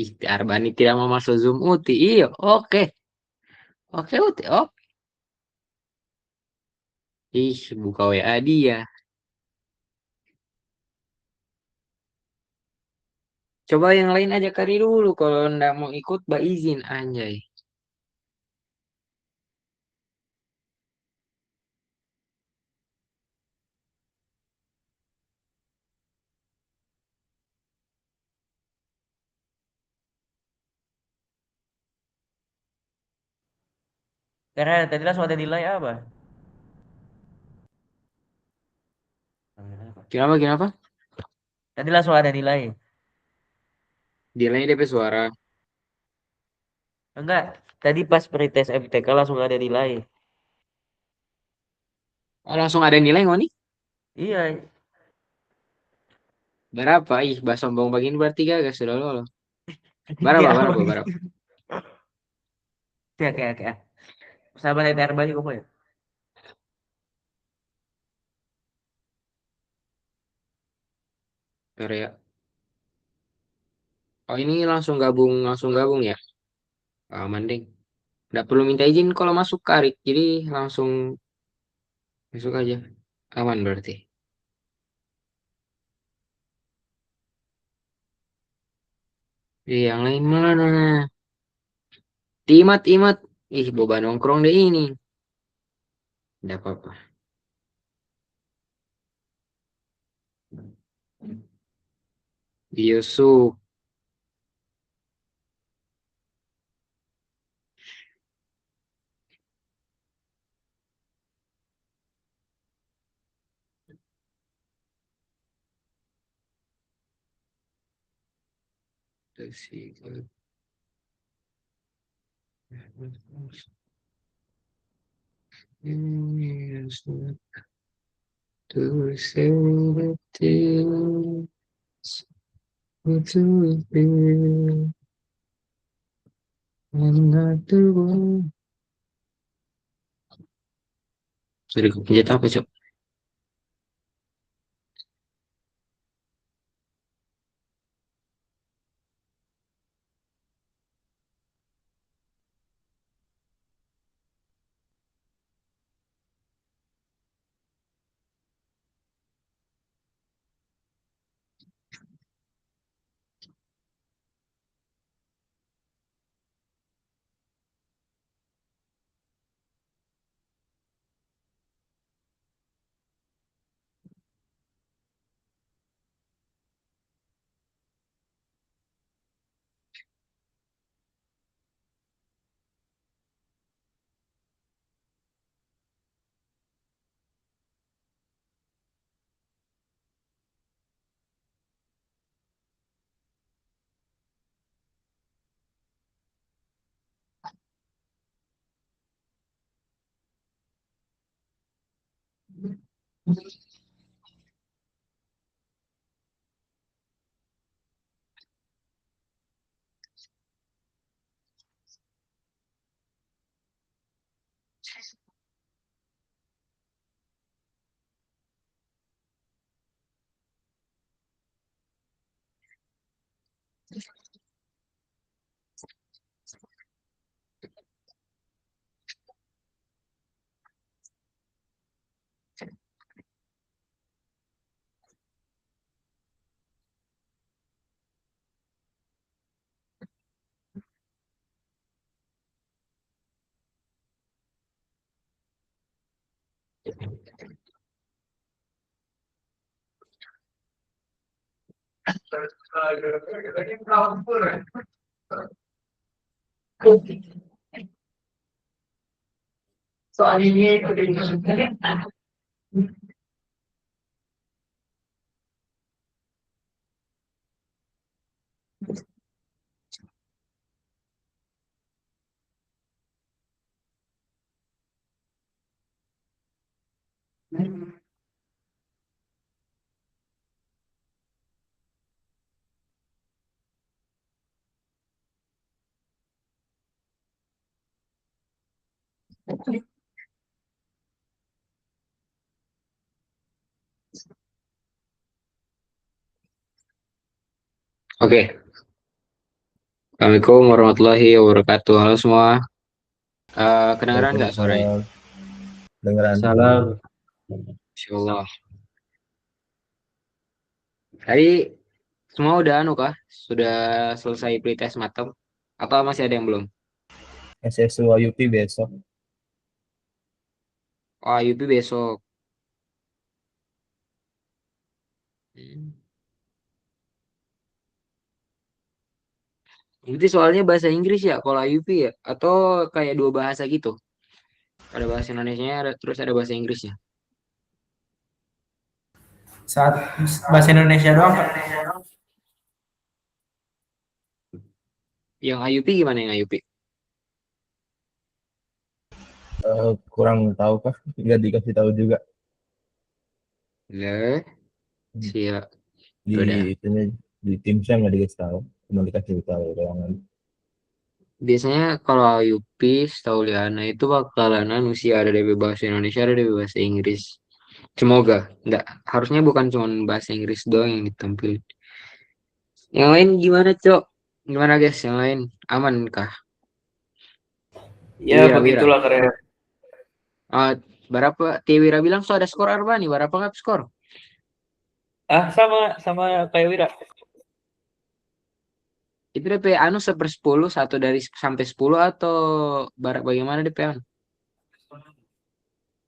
Ih, Arbani tidak mau masuk Zoom Uti. Iya, oke. Oke, Uti. Oh, ih, buka WA dia. Coba yang lain aja kali dulu. Kalau ndak mau ikut, bah izin anjay. Karena tadi langsung ada nilai apa? Kenapa, kenapa? Tadi langsung ada nilai. Dia lain DP suara. Enggak, tadi pas pretest MTK langsung ada nilai. Oh, langsung ada nilai ngoni? Iya, Berapa? Ih, bah sombong begini berarti gak sudah lolos. ya Berapa, apa berapa, berapa? gitu. Oke, oke, oke. Sahabat ETR banyak kok ya. Korea. Oh, ini langsung gabung ya. Aman deh. Nggak perlu minta izin kalau masuk karik. Jadi langsung masuk aja. Aman berarti. Yang lain mana? Timat, Imat. Ih, boba nongkrong deh ini. Nggak apa-apa. Yusuf. To say the tears, to feel, I'm not the one. Sudah kepencet apa, Cok? Soalnya Oke, Assalamualaikum warahmatullahi wabarakatuh. Halo semua. Kedengaran nggak suaranya? Waalaikumsalam. Dengeran. Salam. Insyaallah. Tadi semua udah anu kah? Sudah selesai pretest matem? Atau masih ada yang belum? SSU UP besok. Oh, UP besok. Hmm. Berarti soalnya bahasa Inggris ya kalau IUP ya? Atau kayak dua bahasa gitu? Ada bahasa Indonesianya, terus ada bahasa Inggrisnya. Saat bahasa Indonesia doang, Pak. Yang IUP gimana yang IUP? Kurang tahu kah? Nggak dikasih tahu juga Lah, siap. di Udah. itunya, di tim saya nggak dikasih tahu, cuma dikasih tahu ruangan. Biasanya kalau IUP, setahu Liana itu bakalan anu sih ada DP bahasa Indonesia, ada DP bahasa Inggris. Semoga. Enggak, harusnya bukan cuma bahasa Inggris doang yang ditampilkan. Yang lain gimana, Cok? Gimana, guys? Yang lain aman kah? Ya, Tiwira Wira. begitulah karya. Ah, berapa? Tiwira bilang so ada skor apa nih? Berapa nggak skor? Ah, sama sama kayak Wira. Itu DP anu 1/10, satu dari sampai 10 atau bagaimana DP anu?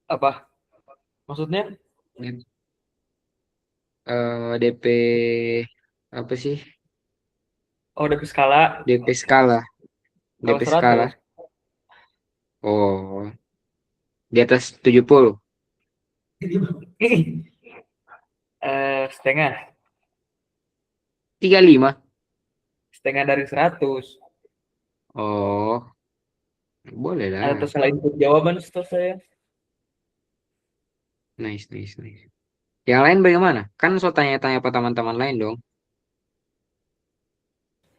Apa? Maksudnya? DP apa sih? Oh, dari skala DP skala. kalau DP skala. 100. Oh, di atas 70. Setengah. 35. Setengah dari 100. Oh, boleh Ada lah. tersalah input jawaban setahu saya. Nice, nice, nice. Yang lain bagaimana? Kan so tanya-tanya apa teman-teman lain dong.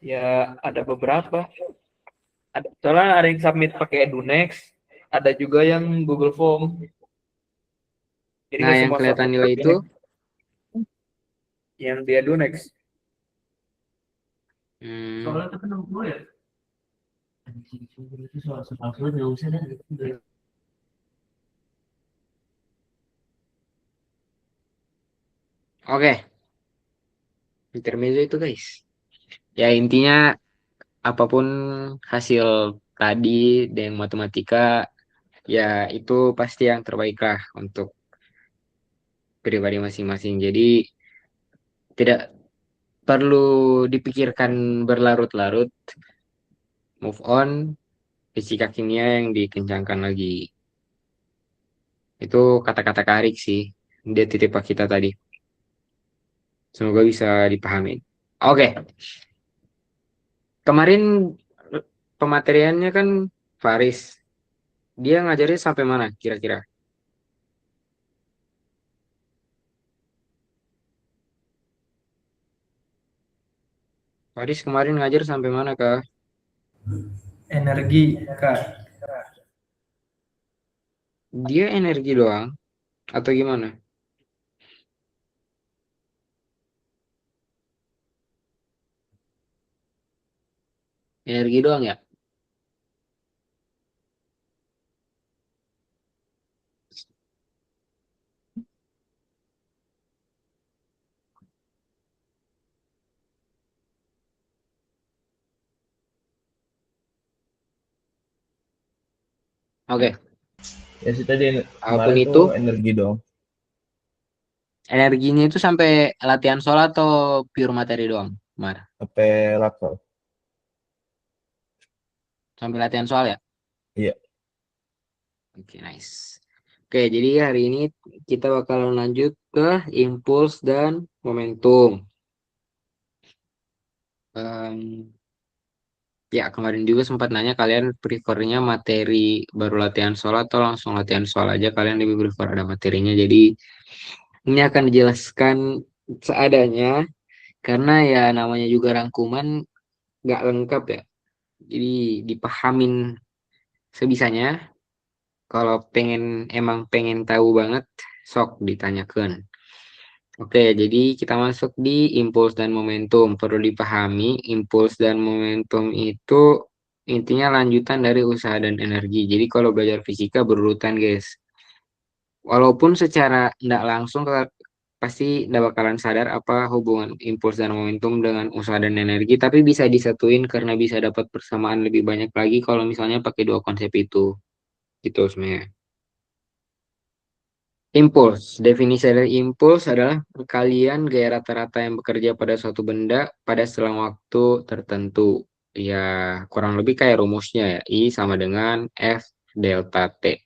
Ya, ada beberapa. Ada, soalnya ada yang submit pakai Edunex, ada juga yang Google Form. Jadi Nah, nggak yang semua kelihatan submit nilai pakai itu, yang di Edunex. hmm, Itu kan 60 ya? Itu soal password nggak usah dah. oke, intermezzo itu guys. Ya intinya apapun hasil tadi dengan matematika, ya itu pasti yang terbaik lah untuk pribadi masing-masing. Jadi tidak perlu dipikirkan berlarut-larut, move on, fisika kimia yang dikencangkan lagi. Itu kata-kata Karik sih. Dia titip ke kita tadi. Semoga bisa dipahami. Oke, kemarin pemateriannya kan Faris. Dia ngajarin sampai mana kira-kira? Faris kemarin ngajar sampai mana, Kak? Energi, Kak. Dia energi doang atau gimana? Energi doang ya? Oke, Ya sih tadi apapun kemarin tuh itu, energi dong, energinya itu sampai latihan soal atau pure materi doang, Mar? sampai laptop. Sampai latihan soal ya? Iya. Oke, nice. Oke, jadi hari ini kita bakal lanjut ke impuls dan momentum. Em, ya, kemarin juga sempat nanya kalian prefernya materi baru latihan soal atau langsung latihan soal aja. Kalian lebih prefer ada materinya. Jadi ini akan dijelaskan seadanya karena ya namanya juga rangkuman nggak lengkap ya. Jadi dipahamin sebisanya. Kalau emang pengen tahu banget, sok ditanyakan. Oke, jadi kita masuk di impuls dan momentum. Perlu dipahami, impuls dan momentum itu intinya lanjutan dari usaha dan energi. Jadi kalau belajar fisika berurutan, guys. Walaupun secara tidak langsung pasti tidak bakalan sadar apa hubungan impuls dan momentum dengan usaha dan energi, tapi bisa disatuin karena bisa dapat persamaan lebih banyak lagi kalau misalnya pakai dua konsep itu. Gitu sebenarnya. Impuls. Definisi dari impuls adalah perkalian gaya rata-rata yang bekerja pada suatu benda pada selang waktu tertentu. Ya, kurang lebih kayak rumusnya ya. I sama dengan F delta T.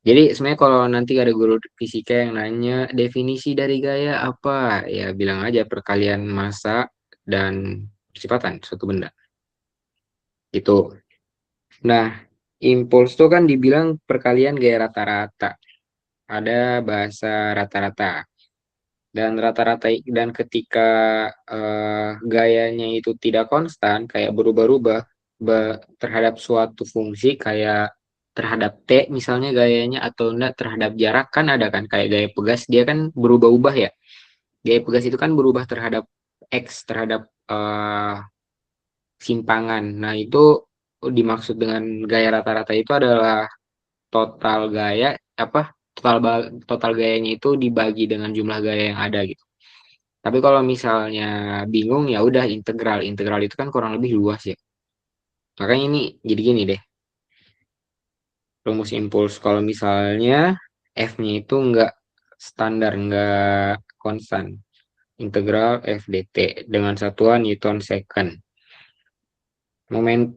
Jadi sebenarnya kalau nanti ada guru fisika yang nanya definisi dari gaya apa, ya bilang aja perkalian massa dan kecepatan suatu benda. Gitu. Nah, impuls itu kan dibilang perkalian gaya rata-rata. Ada bahasa rata-rata. Dan rata-rata dan ketika gayanya itu tidak konstan, kayak berubah-ubah terhadap suatu fungsi, kayak terhadap T misalnya gayanya atau enggak terhadap jarak kan ada kan kayak gaya pegas dia kan berubah-ubah ya. Gaya pegas itu kan berubah terhadap X terhadap simpangan. Nah, itu dimaksud dengan gaya rata-rata itu adalah total gaya apa total gayanya itu dibagi dengan jumlah gaya yang ada gitu. Tapi kalau misalnya bingung ya udah integral. Integral itu kan kurang lebih luas ya. Makanya ini jadi gini deh. Rumus impuls kalau misalnya F-nya itu nggak standar, nggak konstan. Integral F dt dengan satuan Newton second.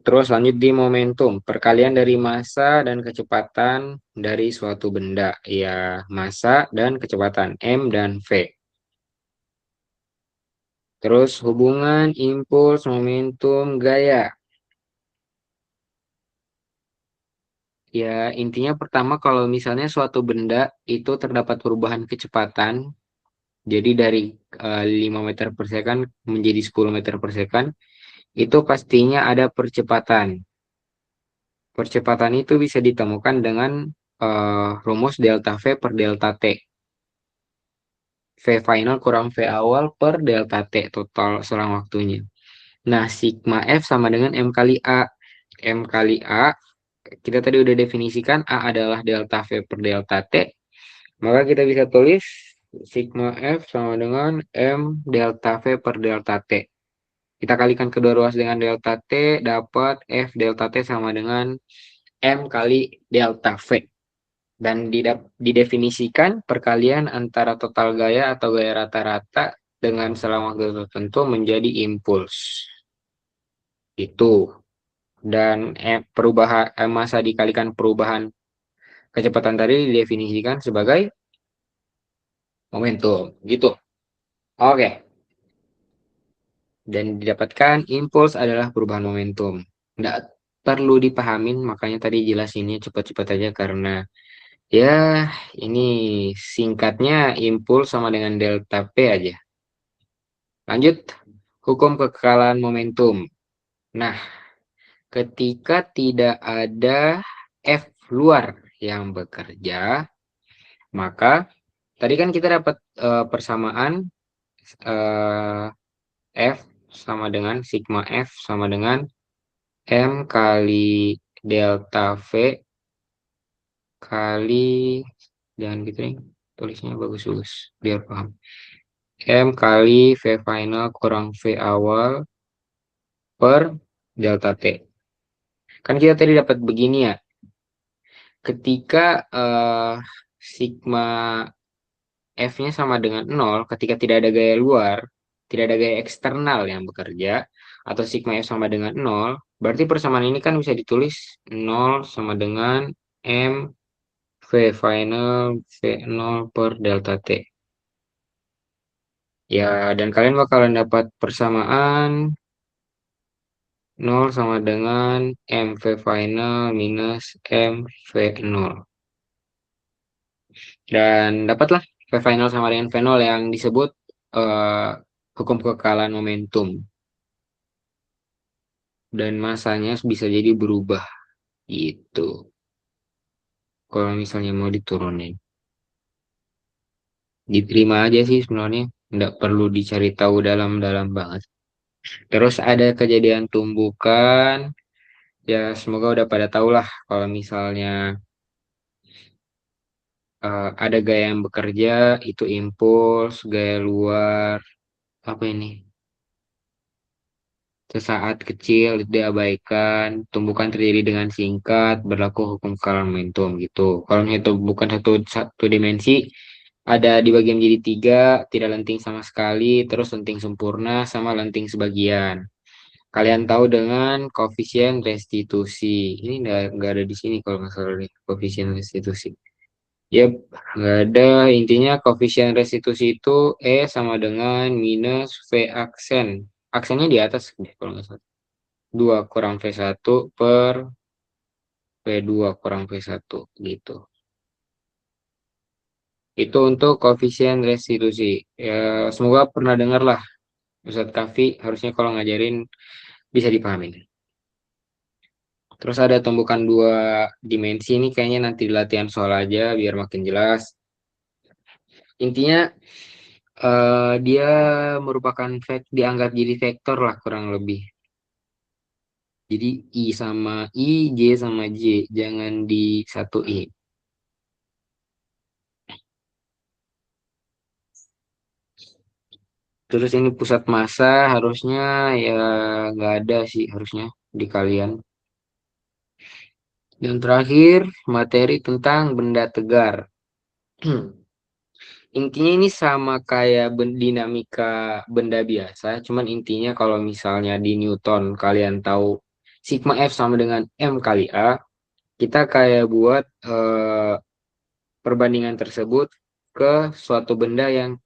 Terus lanjut di momentum. Perkalian dari massa dan kecepatan dari suatu benda. Ya, massa dan kecepatan M dan V. Terus hubungan impuls, momentum, gaya. Ya, intinya pertama kalau misalnya suatu benda itu terdapat perubahan kecepatan, jadi dari 5 meter per second menjadi 10 meter per second, itu pastinya ada percepatan. Percepatan itu bisa ditemukan dengan rumus delta V per delta T. V final kurang V awal per delta T total selang waktunya. Nah, sigma F sama dengan M kali A. M kali A, kita tadi udah definisikan A adalah delta V per delta T. Maka kita bisa tulis sigma F sama dengan M delta V per delta T. Kita kalikan kedua ruas dengan delta T, dapat F delta T sama dengan M kali delta V. Dan didefinisikan perkalian antara total gaya atau gaya rata-rata dengan selang waktu tertentu menjadi impuls. Itu. Dan perubahan massa dikalikan perubahan kecepatan tadi didefinisikan sebagai momentum. Gitu. Oke. Dan didapatkan impuls adalah perubahan momentum. Nggak perlu dipahamin, makanya tadi jelasinnya cepat-cepat aja karena ya ini singkatnya impuls sama dengan delta P aja. Lanjut, hukum kekekalan momentum. Nah, ketika tidak ada F luar yang bekerja, maka tadi kan kita dapat persamaan eh, F sama dengan sigma F sama dengan M kali delta V kali, jangan gitu nih, tulisnya bagus-bagus biar paham. M kali V final kurang V awal per delta T. Kan kita tadi dapat begini ya. Ketika sigma F-nya sama dengan 0, ketika tidak ada gaya luar, tidak ada gaya eksternal yang bekerja, atau sigma F sama dengan 0, berarti persamaan ini kan bisa ditulis 0 sama dengan M V final V0 per delta T. Ya, dan kalian bakalan dapat persamaan 0 sama dengan MV final minus MV0. Dan dapatlah V final sama dengan V0 yang disebut eh, hukum kekekalan momentum. Dan masanya bisa jadi berubah gitu. Kalau misalnya mau diturunin. Diterima aja sih sebenarnya, nggak perlu dicari tahu dalam-dalam banget. Terus ada kejadian tumbukan, ya semoga udah pada tahu lah kalau misalnya ada gaya yang bekerja itu impuls, gaya luar apa ini? Sesaat kecil diabaikan, tumbukan terjadi dengan singkat, berlaku hukum skala momentum gitu. Kalau misalnya itu bukan satu dimensi, ada di bagian jadi tiga, tidak lenting sama sekali, terus lenting sempurna sama lenting sebagian. Kalian tahu dengan koefisien restitusi. Ini nggak ada di sini kalau nggak salah nih, koefisien restitusi. Yep, nggak ada. Intinya koefisien restitusi itu E sama dengan minus V aksen. Aksennya di atas kalau nggak salah. 2 kurang V1 per V2 kurang V1 gitu. Itu untuk koefisien restitusi. Ya, semoga pernah dengar lah. Ustadz Kafi harusnya kalau ngajarin bisa dipahami. Terus ada tumbukan dua dimensi ini kayaknya nanti di latihan soal aja biar makin jelas. Intinya dia merupakan dianggap jadi vektor lah kurang lebih. Jadi I sama I, J sama J, jangan disatuin. Terus ini pusat massa harusnya ya nggak ada sih harusnya di kalian. Dan terakhir materi tentang benda tegar. Intinya ini sama kayak dinamika benda biasa, cuman intinya kalau misalnya di Newton kalian tahu sigma F sama dengan M kali A, kita kayak buat perbandingan tersebut ke suatu benda yang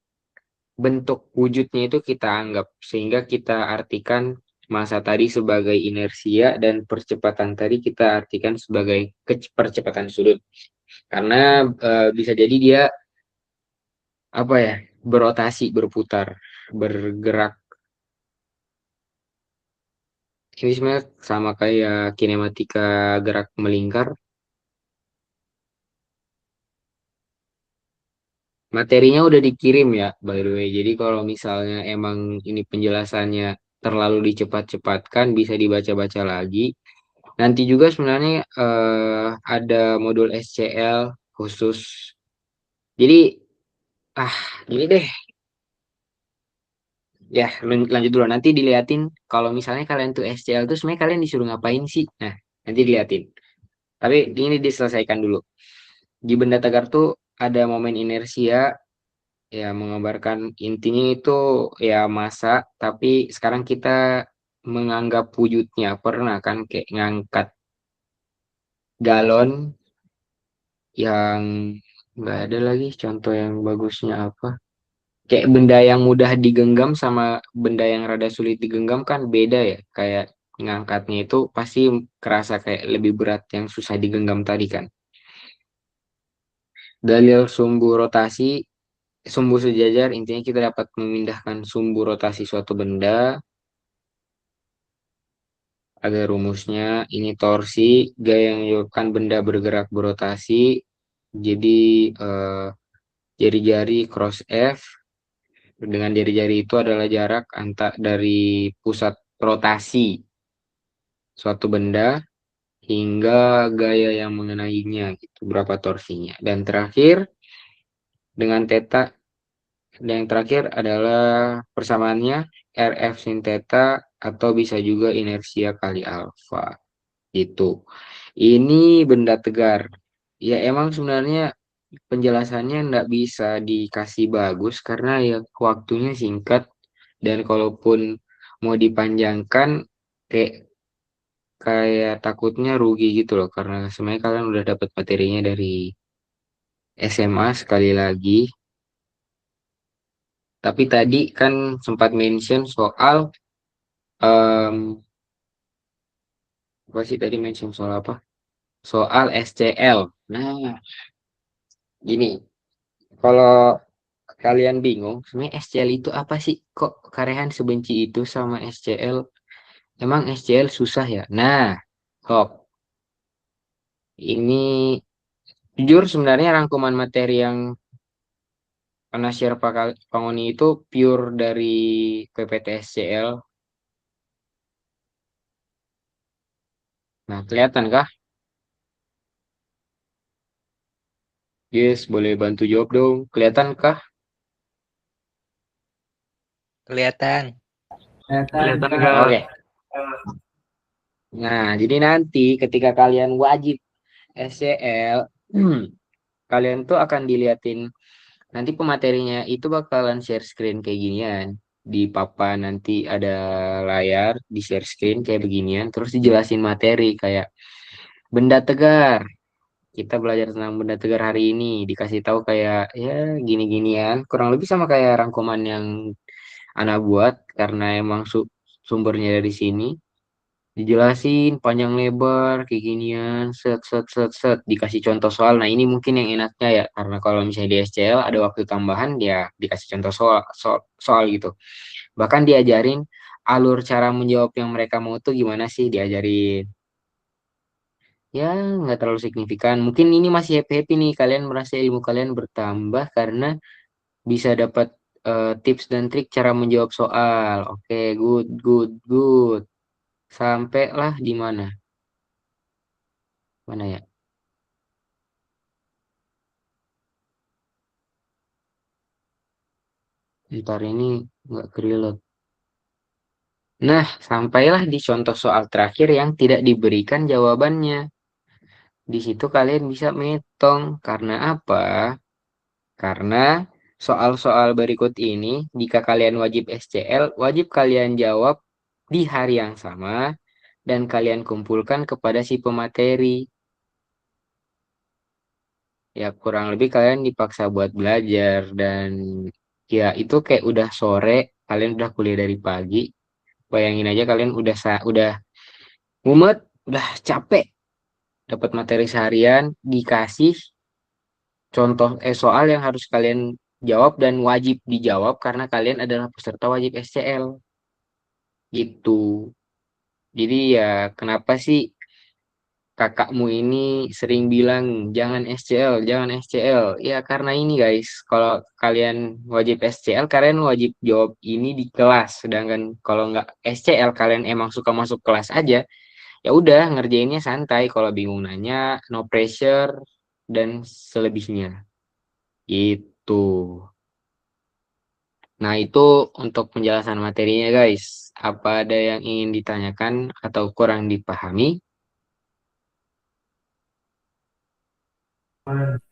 bentuk wujudnya itu kita anggap, sehingga kita artikan massa tadi sebagai inersia dan percepatan tadi kita artikan sebagai percepatan sudut. Karena bisa jadi dia apa ya, berotasi, berputar, bergerak. Ini sebenarnya sama kayak kinematika gerak melingkar. Materinya udah dikirim ya, by the way. Jadi kalau misalnya emang ini penjelasannya terlalu dicepat-cepatkan, bisa dibaca-baca lagi. Nanti juga sebenarnya ada modul SCL khusus. Jadi, ah, gini deh. Ya, lanjut dulu. Nanti diliatin kalau misalnya kalian tuh SCL tuh sebenarnya kalian disuruh ngapain sih? Nah, nanti diliatin. Tapi ini diselesaikan dulu. Di benda tegar tuh ada momen inersia, ya menggambarkan intinya itu ya massa, tapi sekarang kita menganggap wujudnya. Pernah kan kayak ngangkat galon yang nggak ada lagi contoh yang bagusnya apa. Kayak benda yang mudah digenggam sama benda yang rada sulit digenggam kan beda ya. Kayak ngangkatnya itu pasti kerasa kayak lebih berat yang susah digenggam tadi kan. Dalil sumbu rotasi, sumbu sejajar, intinya kita dapat memindahkan sumbu rotasi suatu benda. Ada rumusnya, ini torsi, gaya yang menyebabkan benda bergerak berotasi. Jadi jari-jari cross F, dengan jari-jari itu adalah jarak antar dari pusat rotasi suatu benda hingga gaya yang mengenainya gitu, berapa torsinya. Dan terakhir dengan theta, dan yang terakhir adalah persamaannya RF sin theta atau bisa juga inersia kali alfa gitu. Ini benda tegar. Ya emang sebenarnya penjelasannya nggak bisa dikasih bagus karena ya waktunya singkat dan kalaupun mau dipanjangkan kayak kayak takutnya rugi gitu loh karena sebenarnya kalian udah dapat materinya dari SMA sekali lagi. Tapi tadi kan sempat mention soal em, apa sih tadi mention soal apa? Soal SCL. Nah, gini, kalau kalian bingung, sebenarnya SCL itu apa sih? Kok Karehan sebenci itu sama SCL? Emang SCL susah ya? Nah, kok ini jujur sebenarnya rangkuman materi yang karena share Pangoni itu pure dari PPTSCL. Nah, kelihatan kah? Yes, boleh bantu jawab dong. Kelihatan kah? Kelihatan. Kelihatan Kak. nggak? Oke. Nah, jadi nanti ketika kalian wajib SCL, kalian tuh akan diliatin nanti pematerinya itu bakalan share screen kayak ginian. Di papan nanti ada layar di share screen kayak beginian, terus dijelasin materi kayak benda tegar. Kita belajar tentang benda tegar hari ini, dikasih tahu kayak ya gini-ginian, kurang lebih sama kayak rangkuman yang anak buat karena emang sumbernya dari sini. Dijelasin panjang lebar kayak ginian, set set set set, dikasih contoh soal. Nah, ini mungkin yang enaknya ya, karena kalau misalnya di SCL ada waktu tambahan ya dikasih contoh soal gitu. Bahkan diajarin alur cara menjawab yang mereka mau tuh gimana sih, diajarin. Ya, nggak terlalu signifikan. Mungkin ini masih happy-happy nih. Kalian merasa ilmu kalian bertambah karena bisa dapat tips dan trik cara menjawab soal. Oke, good, good, good. Sampailah di mana? Mana ya? Ntar ini nggak kereload. Nah, sampailah di contoh soal terakhir yang tidak diberikan jawabannya. Di situ kalian bisa metong. Karena apa? Karena soal-soal berikut ini, jika kalian wajib SCL, wajib kalian jawab di hari yang sama dan kalian kumpulkan kepada si pemateri. Ya, kurang lebih kalian dipaksa buat belajar dan ya itu kayak udah sore, kalian udah kuliah dari pagi. Bayangin aja kalian udah mumet, udah capek dapat materi seharian, dikasih contoh soal yang harus kalian jawab dan wajib dijawab karena kalian adalah peserta wajib SCL. Gitu. Jadi ya kenapa sih kakakmu ini sering bilang jangan SCL, jangan SCL. Ya karena ini guys, kalau kalian wajib SCL, kalian wajib jawab ini di kelas. Sedangkan kalau nggak SCL, kalian emang suka masuk kelas aja, ya udah ngerjainnya santai. Kalau bingung nanya, no pressure dan selebihnya. Itu. Nah, itu untuk penjelasan materinya guys. Apa ada yang ingin ditanyakan atau kurang dipahami?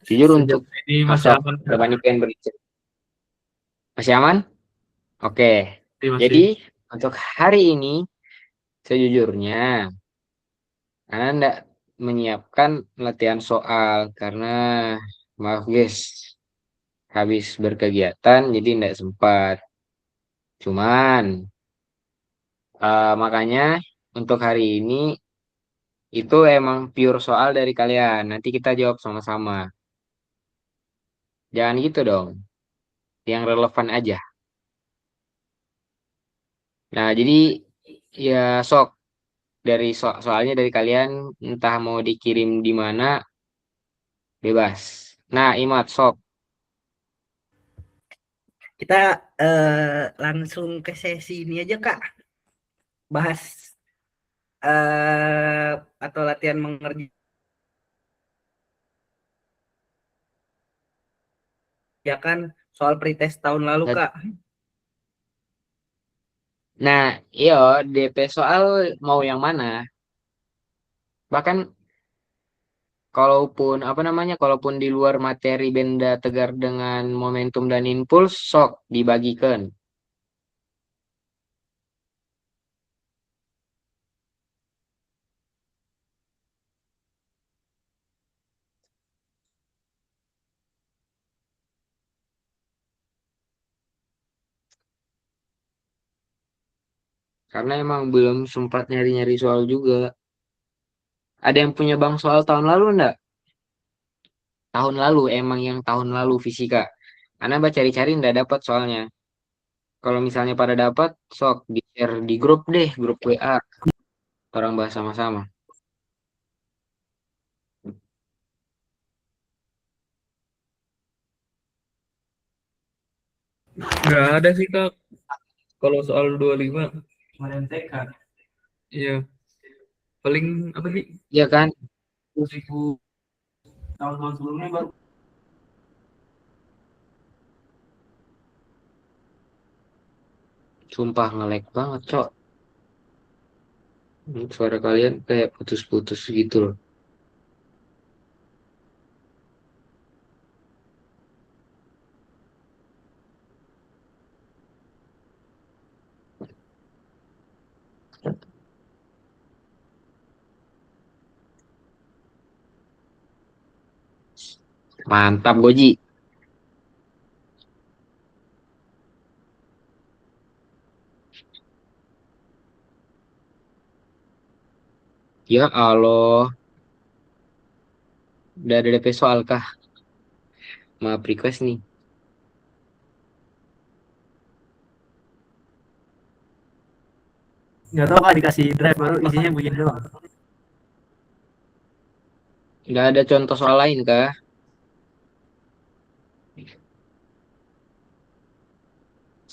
Jujur untuk Sejauh ini masih masuk aman, udah Kak. banyak yang berbicara. Masih aman? Oke. Masih. Jadi untuk hari ini sejujurnya Anda enggak menyiapkan latihan soal karena maaf guys, habis berkegiatan jadi enggak sempat. Cuman makanya untuk hari ini itu emang pure soal dari kalian. Nanti kita jawab sama-sama. Jangan gitu dong. Yang relevan aja. Nah, jadi ya sok dari soalnya dari kalian entah mau dikirim di mana bebas. Nah, Imat sok. Kita langsung ke sesi ini aja Kak. Bahas atau latihan mengerjakan soal pretest tahun lalu Kak. Nah, iyo DP soal mau yang mana? Bahkan kalaupun apa namanya, kalaupun di luar materi benda tegar dengan momentum dan impuls, sok dibagikan. Karena emang belum sempat nyari-nyari soal juga. Ada yang punya bang soal tahun lalu enggak? Tahun lalu, emang yang tahun lalu fisika. Karena baca cari-cari enggak dapat soalnya. Kalau misalnya pada dapat, sok di-share di grup deh, grup WA. Orang bahas sama-sama. Nggak ada sih Kak. Kalau soal 25, Kemarin TK. iya. Paling apa sih? Iya kan? 2000 tahun-tahun sebelumnya baru. Sumpah nge-lag banget, Cok. Suara kalian kayak putus-putus gitu loh. Mantap, Goji. Ya Allah, udah ada DP soal kah? Maaf request nih. Nggak tahu Kak, dikasih drive baru isinya begini doang. Nggak ada contoh soal lain kah?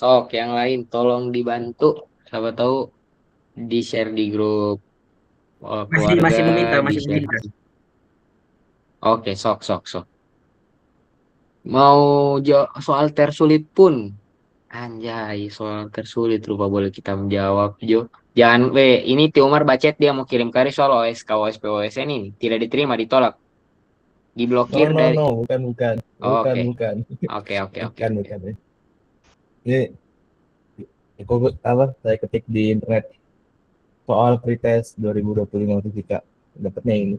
Sok, yang lain tolong dibantu. Siapa tahu di-share di grup Masih keluarga, masih meminta, masih di-share. meminta. Oke, sok, sok, sok. Mau soal tersulit pun. Anjay, soal tersulit lupa boleh kita menjawab, Jo. Jangan, ini Ti Umar Bacet dia mau kirim kari soal OSK, OSP, OSN ini. Tidak diterima, ditolak. No, Diblokir no, dari... no, bukan, bukan, Oh, bukan, oke, bukan, oke, oke, oke, bukan, oke. bukan. Ini aku apa? Saya ketik di internet soal pretest 2025 fisika. Dapatnya ini.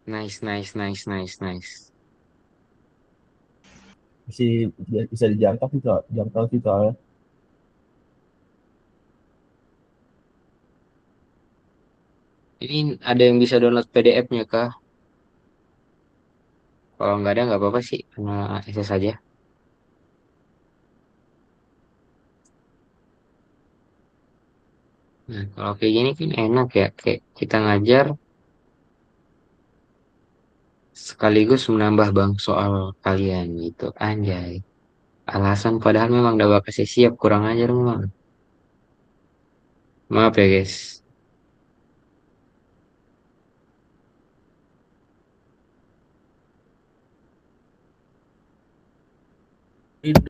Nice, nice, nice, nice, nice. Masih bisa dijangkau sih soal, jangkau sih soalnya. Ini ada yang bisa download PDF-nya kah? Kalau nggak ada nggak apa-apa sih, karena akses saja. Nah, kalau kayak gini kan enak ya, kayak kita ngajar sekaligus menambah bang soal kalian gitu, anjay. Alasan padahal memang udah gak kasih siap, kurang ajar memang. Maaf ya guys.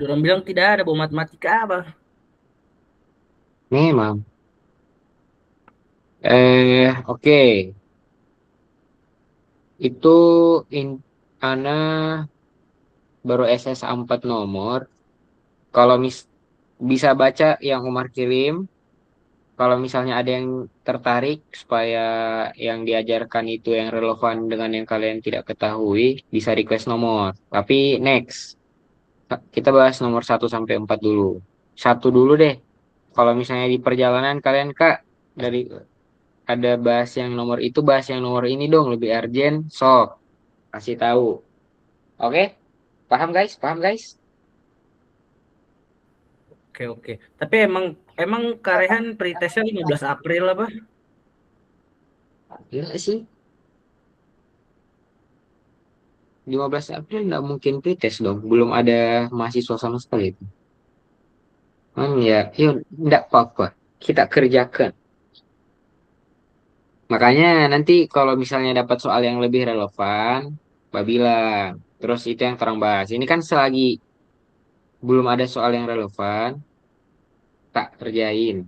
Orang bilang tidak ada bom matematika apa. Memang. Oke. Itu in, Ana baru SSA 4 nomor. Kalau bisa baca yang Umar kirim. Kalau misalnya ada yang tertarik supaya yang diajarkan itu yang relevan dengan yang kalian tidak ketahui, bisa request nomor. Tapi next, kita bahas nomor 1 sampai 4 dulu. Satu dulu deh. Kalau misalnya di perjalanan kalian Kak, dari ada bahas yang nomor itu, bahas yang nomor ini dong, lebih urgent. Sok, kasih tahu. Oke? Paham guys? Paham guys? Oke, oke. Tapi emang emang Karehan pretestnya 15 April apa? Gila sih. 15 April nggak mungkin pretest dong. Belum ada mahasiswa sama sekali itu. Ya, yuk, enggak apa-apa. Kita kerjakan. Makanya nanti kalau misalnya dapat soal yang lebih relevan, Mbak bilang. Terus itu yang terang bahas. Ini kan selagi belum ada soal yang relevan, tak kerjain.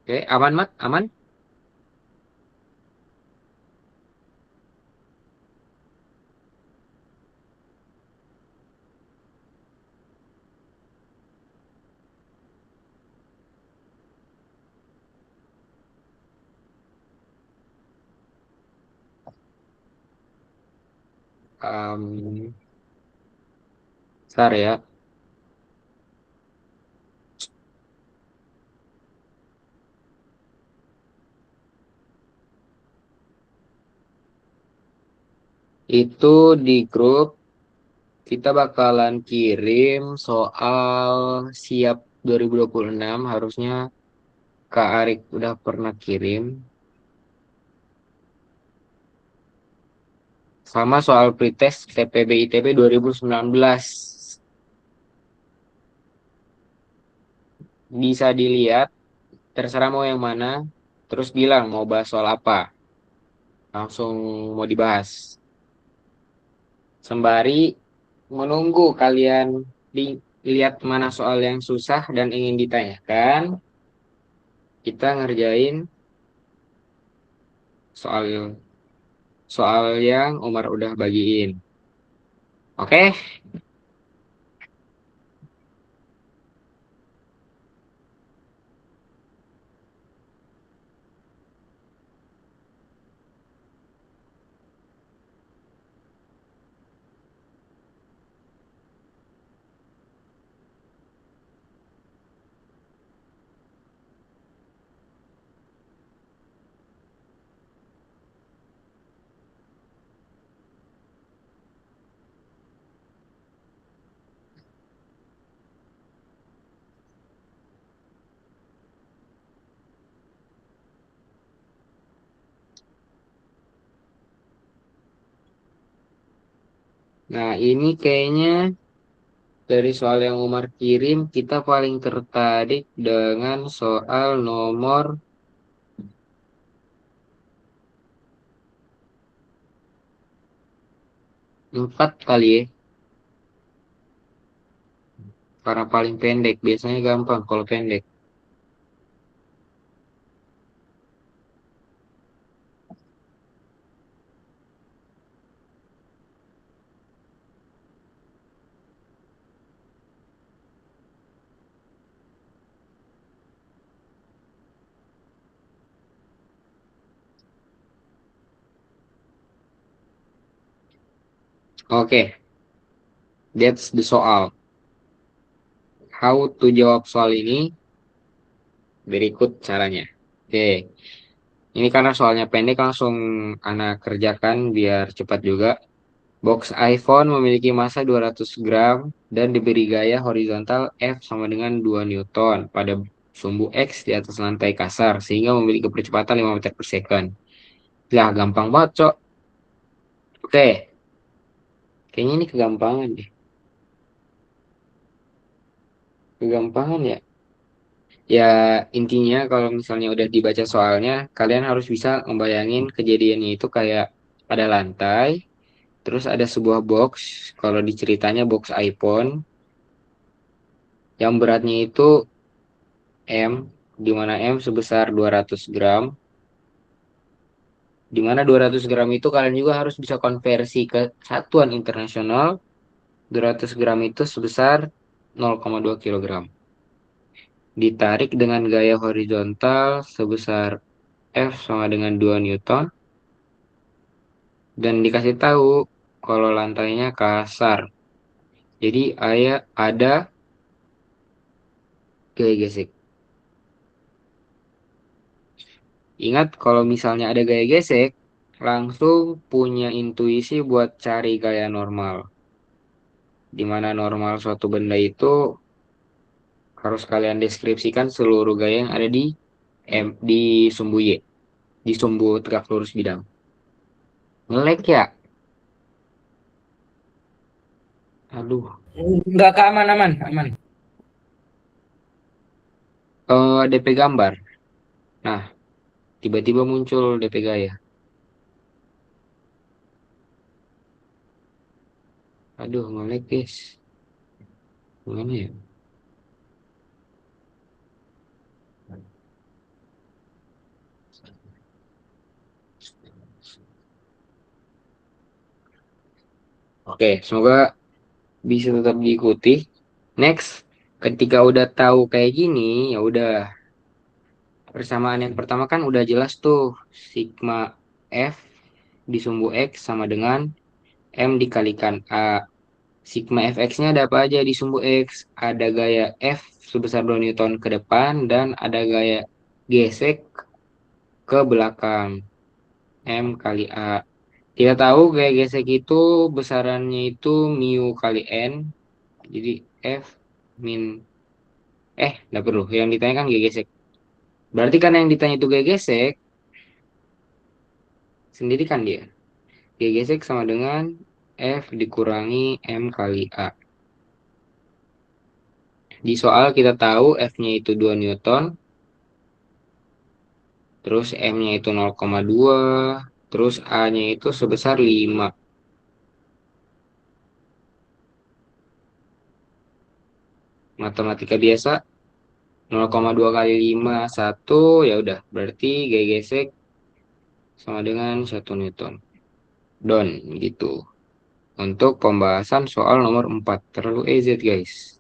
Oke, aman, Mat? Aman? Um, Bentar ya. Itu di grup kita bakalan kirim soal siap 2026. Harusnya Kak Arik udah pernah kirim. Sama soal pretest TPB ITB 2019. Bisa dilihat, terserah mau yang mana. Terus bilang mau bahas soal apa. Langsung mau dibahas. Sembari menunggu kalian lihat mana soal yang susah dan ingin ditanyakan, kita ngerjain soal soal yang Umar udah bagiin. Oke? Nah, ini kayaknya dari soal yang Umar kirim, kita paling tertarik dengan soal nomor 4 kali ya. Karena paling pendek, biasanya gampang kalau pendek. Oke, that's the soal. How to jawab soal ini, berikut caranya. Oke, ini karena soalnya pendek, langsung anak kerjakan biar cepat juga. Box iPhone memiliki massa 200 gram dan diberi gaya horizontal F sama dengan 2 Newton pada sumbu X di atas lantai kasar, sehingga memiliki kecepatan 5 meter per second. Lah, gampang banget, Cok. Oke, kayaknya ini kegampangan deh. Kegampangan ya. Ya, intinya kalau misalnya udah dibaca soalnya, kalian harus bisa ngebayangin kejadiannya itu kayak ada lantai, terus ada sebuah box, kalau diceritanya box iPhone, yang beratnya itu M, di mana M sebesar 200 gram, di mana 200 gram itu kalian juga harus bisa konversi ke satuan internasional, 200 gram itu sebesar 0,2 kilogram. Ditarik dengan gaya horizontal sebesar F sama dengan 2 Newton, dan dikasih tahu kalau lantainya kasar. Jadi ada gaya gesek. Ingat kalau misalnya ada gaya gesek, langsung punya intuisi buat cari gaya normal. Di mana normal suatu benda itu harus kalian deskripsikan seluruh gaya yang ada di sumbu Y, di sumbu tegak lurus bidang. Ngelek ya? Aduh. Enggak ke aman aman aman. DP gambar. Nah, tiba-tiba muncul DP gaya. Aduh, ngelek guys. Gimana ya? Oke, semoga bisa tetap diikuti. Next, ketika udah tahu kayak gini, ya udah, persamaan yang pertama kan udah jelas tuh, sigma F di sumbu X sama dengan M dikalikan A. Sigma fx-nya ada apa aja di sumbu X? Ada gaya F sebesar 2 Newton ke depan dan ada gaya gesek ke belakang, M kali A. Kita tahu gaya gesek itu besarannya itu mu kali n. Jadi F min nggak perlu. Yang ditanya kan gaya gesek. Berarti kan yang ditanya itu gaya gesek, sendiri kan dia. Gaya gesek sama dengan F dikurangi M kali A. Di soal kita tahu F-nya itu 2 Newton, terus M-nya itu 0,2, terus A-nya itu sebesar 5. Matematika biasa, 0,2 kali 5, 1, ya udah. Berarti gaya gesek sama dengan 1 Newton. Don, gitu. Untuk pembahasan soal nomor 4. Terlalu EZ, guys.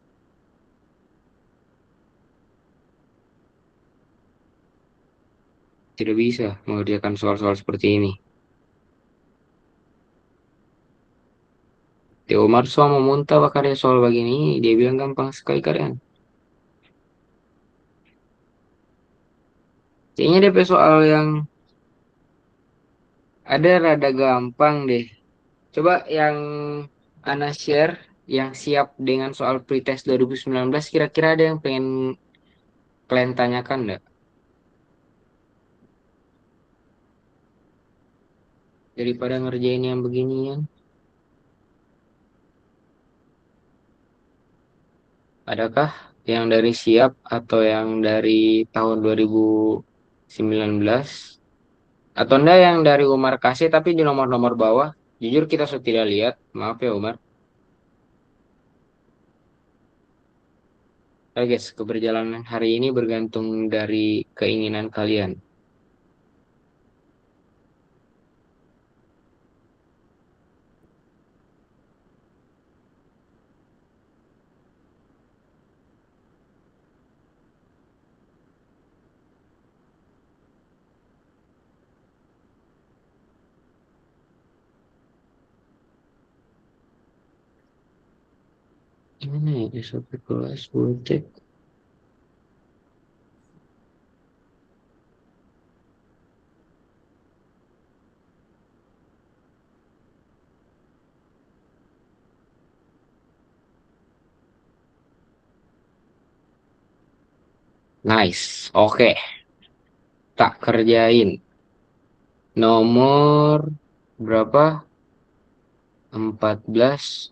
Tidak bisa mengerjakan soal-soal seperti ini. Teo Marso mau muntah karya soal begini. Dia bilang gampang sekali kalian. Kayaknya DP soal yang ada rada gampang deh. Coba yang Ana share yang siap dengan soal pretest 2019 kira-kira ada yang pengen kalian tanyakan enggak? Daripada ngerjain yang beginian. Adakah yang dari siap atau yang dari tahun 2019? Atau enggak yang dari Umar kasih tapi di nomor-nomor bawah? Jujur kita sudah tidak lihat. Maaf ya Umar. Oke guys, keberjalanan hari ini bergantung dari keinginan kalian. Gimana ya SOP kelas cek. Nice, oke. Tak kerjain. Nomor berapa? 14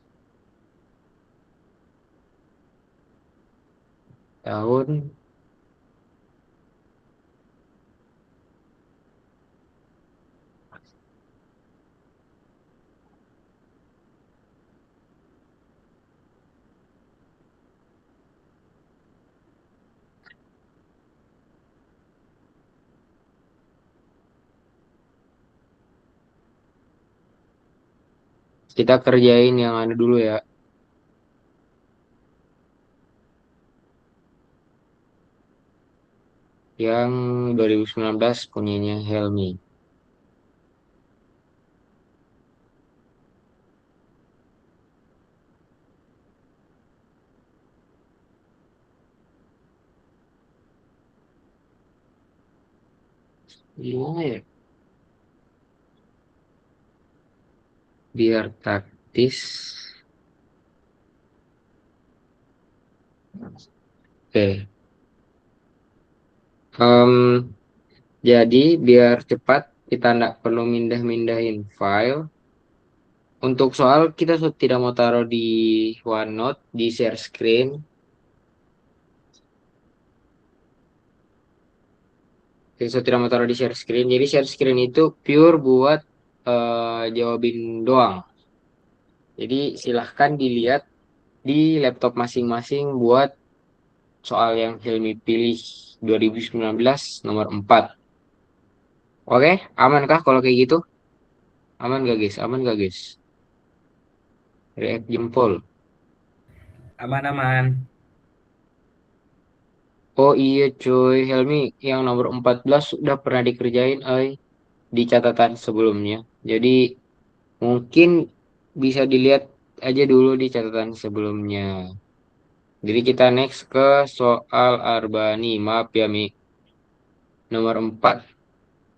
tahun. Kita kerjain yang ada dulu ya. Yang 2019 punyanya Helmi. Gimana ya? Biar taktis. Oke. Em, jadi biar cepat kita nggak perlu mindah-mindahin file. Untuk soal kita tidak mau taruh di OneNote, di share screen. Kita tidak mau taruh di share screen. Jadi share screen itu pure buat jawabin doang. Jadi silahkan dilihat di laptop masing-masing buat soal yang Hilmi pilih 2019 nomor 4. Oke, aman kah kalau kayak gitu? Aman gak guys? Aman gak guys? React jempol. Aman-aman. Oh iya cuy, Helmi yang nomor 14 sudah pernah dikerjain di catatan sebelumnya. Jadi mungkin bisa dilihat aja dulu di catatan sebelumnya. Jadi kita next ke soal Arbani. Maaf ya Mi. Nomor 4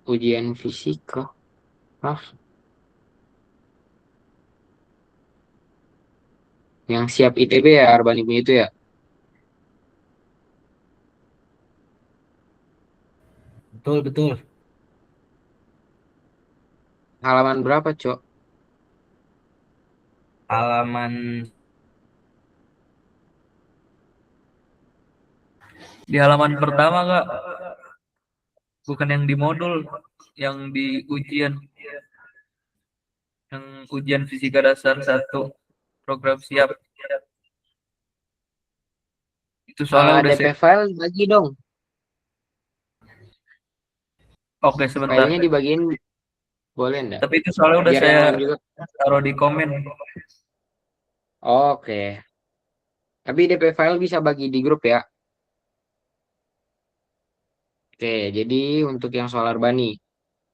ujian fisika. Hah? Yang siap ITB ya, Arban Ibnu itu ya. Betul, betul. Halaman berapa, Cok? Halaman Di halaman pertama Kak, bukan yang di modul, yang di ujian, yang ujian fisika dasar 1 program siap. Itu soalnya udah DP file bagi dong. Oke, sebentar. Filenya dibagiin boleh nggak? Tapi itu soalnya udah Biar saya yang lain juga. taruh di komen. Oke. Tapi DP file bisa bagi di grup ya. Oke, jadi untuk yang soal Arbani.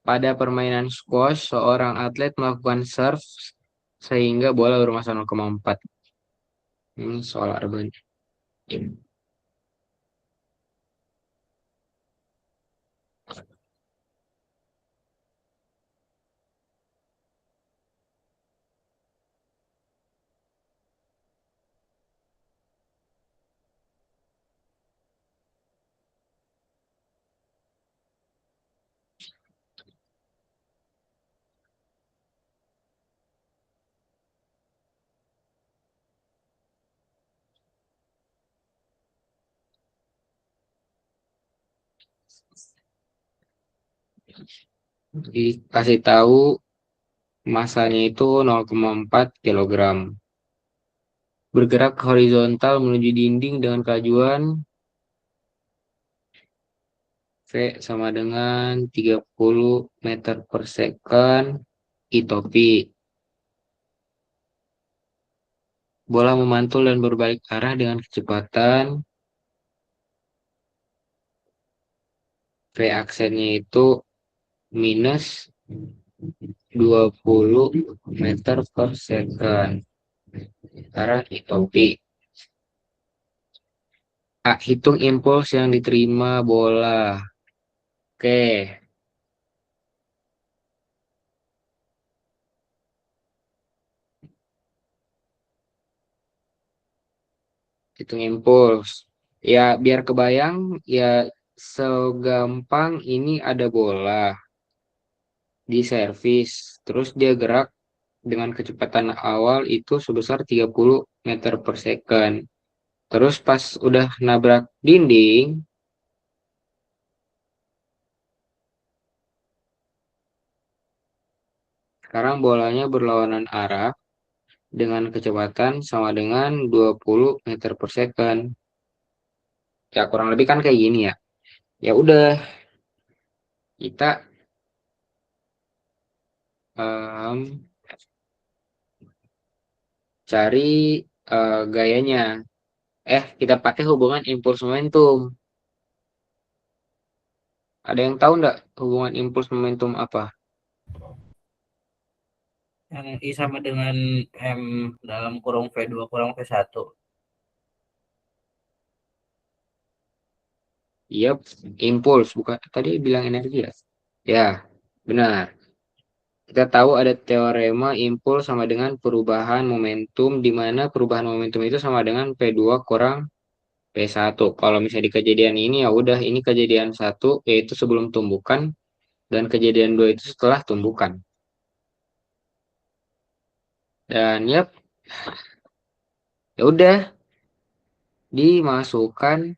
Pada permainan squash, seorang atlet melakukan serve sehingga bola bermassa 0,4. Ini soal Arbani. Dikasih tahu masanya itu 0,4 kilogram. Bergerak horizontal menuju dinding dengan kelajuan V sama dengan 30 meter per second. Itopi. Bola memantul dan berbalik arah dengan kecepatan V aksennya itu minus 20 meter per second. Sekarang itopi. A. Hitung impuls yang diterima bola. Oke. Hitung impuls. Ya, biar kebayang, ya segampang ini ada bola di servis. Terus dia gerak dengan kecepatan awal itu sebesar 30 meter per second. Terus pas udah nabrak dinding, sekarang bolanya berlawanan arah dengan kecepatan sama dengan 20 meter per second. Ya kurang lebih kan kayak gini ya. Ya udah, kita em, cari gayanya. Kita pakai hubungan impuls momentum. Ada yang tahu nggak hubungan impuls momentum apa? yang I sama dengan M dalam kurung V2 kurang V1. Iya, impuls. Bukan tadi bilang energi ya? Ya, benar. Kita tahu ada teorema impuls sama dengan perubahan momentum, di mana perubahan momentum itu sama dengan P2 kurang P1. Kalau misalnya di kejadian ini ya udah ini kejadian satu yaitu sebelum tumbukan dan kejadian dua itu setelah tumbukan. Dan ya udah dimasukkan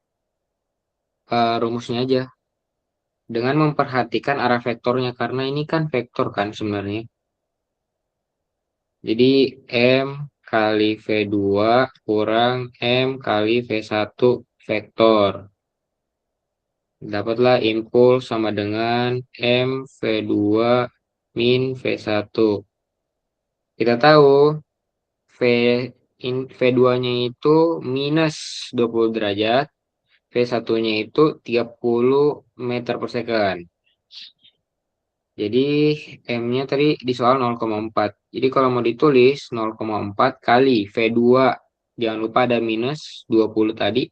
rumusnya aja dengan memperhatikan arah vektornya karena ini kan vektor kan sebenarnya. Jadi M kali V2 kurang M kali V1 vektor. Dapatlah impuls sama dengan M V2 min V1. Kita tahu V V2-nya itu minus 20 derajat, V1-nya itu 30 meter per second. Jadi M-nya tadi di soal 0,4. Jadi kalau mau ditulis 0,4 kali V2, jangan lupa ada minus 20 tadi.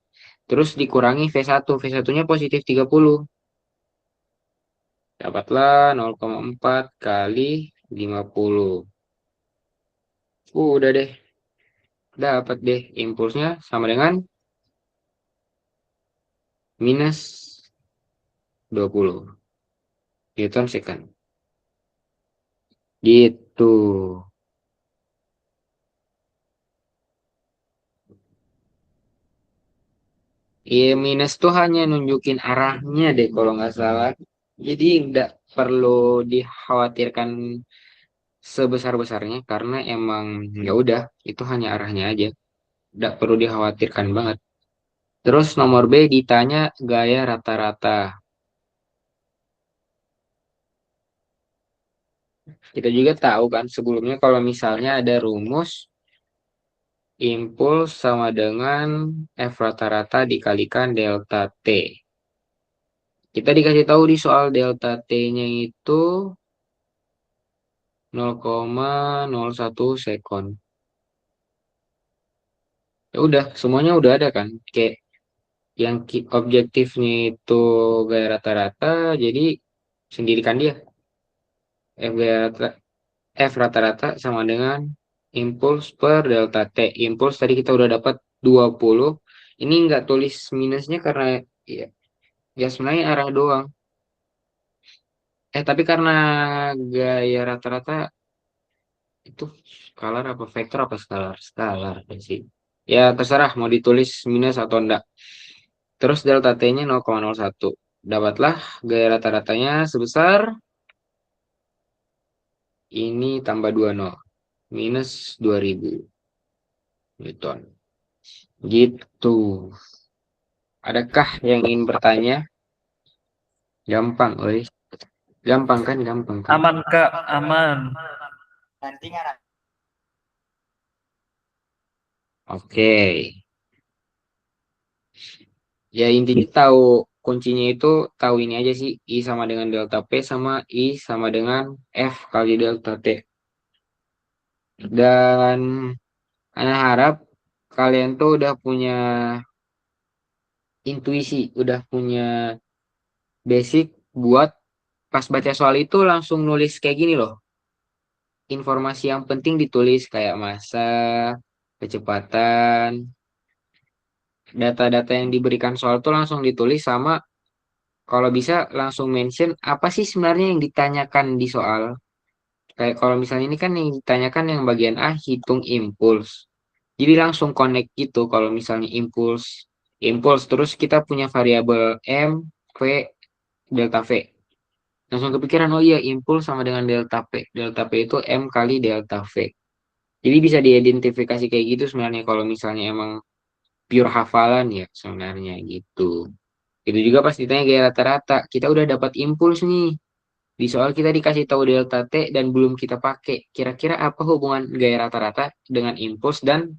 Terus dikurangi V1, V1-nya positif 30. Dapatlah 0,4 kali 50. Udah deh. Dapat deh impulsnya sama dengan minus 20 Newton second. Gitu. Iya, minus tuh hanya nunjukin arahnya deh kalau nggak salah. Jadi nggak perlu dikhawatirkan sebesar-besarnya karena emang ya udah itu hanya arahnya aja. Nggak perlu dikhawatirkan banget. Terus nomor B ditanya gaya rata-rata. Kita juga tahu kan sebelumnya kalau misalnya ada rumus impuls sama dengan F rata-rata dikalikan delta T. Kita dikasih tahu di soal delta T-nya itu 0,01 sekon. Ya udah, semuanya udah ada kan. Kayak yang objektifnya itu gaya rata-rata, jadi sendirikan dia. F gaya rata, F rata-rata sama dengan impuls per delta T. Impuls tadi kita udah dapat 20. Ini nggak tulis minusnya karena ya, ya sebenarnya arah doang. Tapi karena gaya rata-rata itu skalar apa vektor apa skalar? Skalar kan sih. Ya terserah mau ditulis minus atau enggak. Terus delta T-nya 0,01. Dapatlah gaya rata-ratanya sebesar ini tambah 20 minus 2000 Newton. Gitu. Adakah yang ingin bertanya? Gampang, oi. Gampang kan, gampang kan. Aman Kak, aman. Oke. Ya intinya tahu kuncinya itu tahu ini aja sih. I sama dengan delta P sama I sama dengan F kali delta T. Dan Ana harap kalian tuh udah punya intuisi, udah punya basic buat pas baca soal itu langsung nulis kayak gini loh. Informasi yang penting ditulis kayak massa, kecepatan, data-data yang diberikan soal tuh langsung ditulis sama kalau bisa langsung mention apa sih sebenarnya yang ditanyakan di soal. Kayak kalau misalnya ini kan yang ditanyakan yang bagian A hitung impuls. Jadi langsung connect gitu kalau misalnya impuls terus kita punya variabel M, V, delta V. Langsung kepikiran oh iya impuls sama dengan delta P. Delta P itu M kali delta V. Jadi bisa diidentifikasi kayak gitu sebenarnya kalau misalnya emang pure hafalan ya sebenarnya gitu. Itu juga pas ditanya gaya rata-rata, kita udah dapat impuls nih. Di soal kita dikasih tahu delta T dan belum kita pakai. Kira-kira apa hubungan gaya rata-rata dengan impuls dan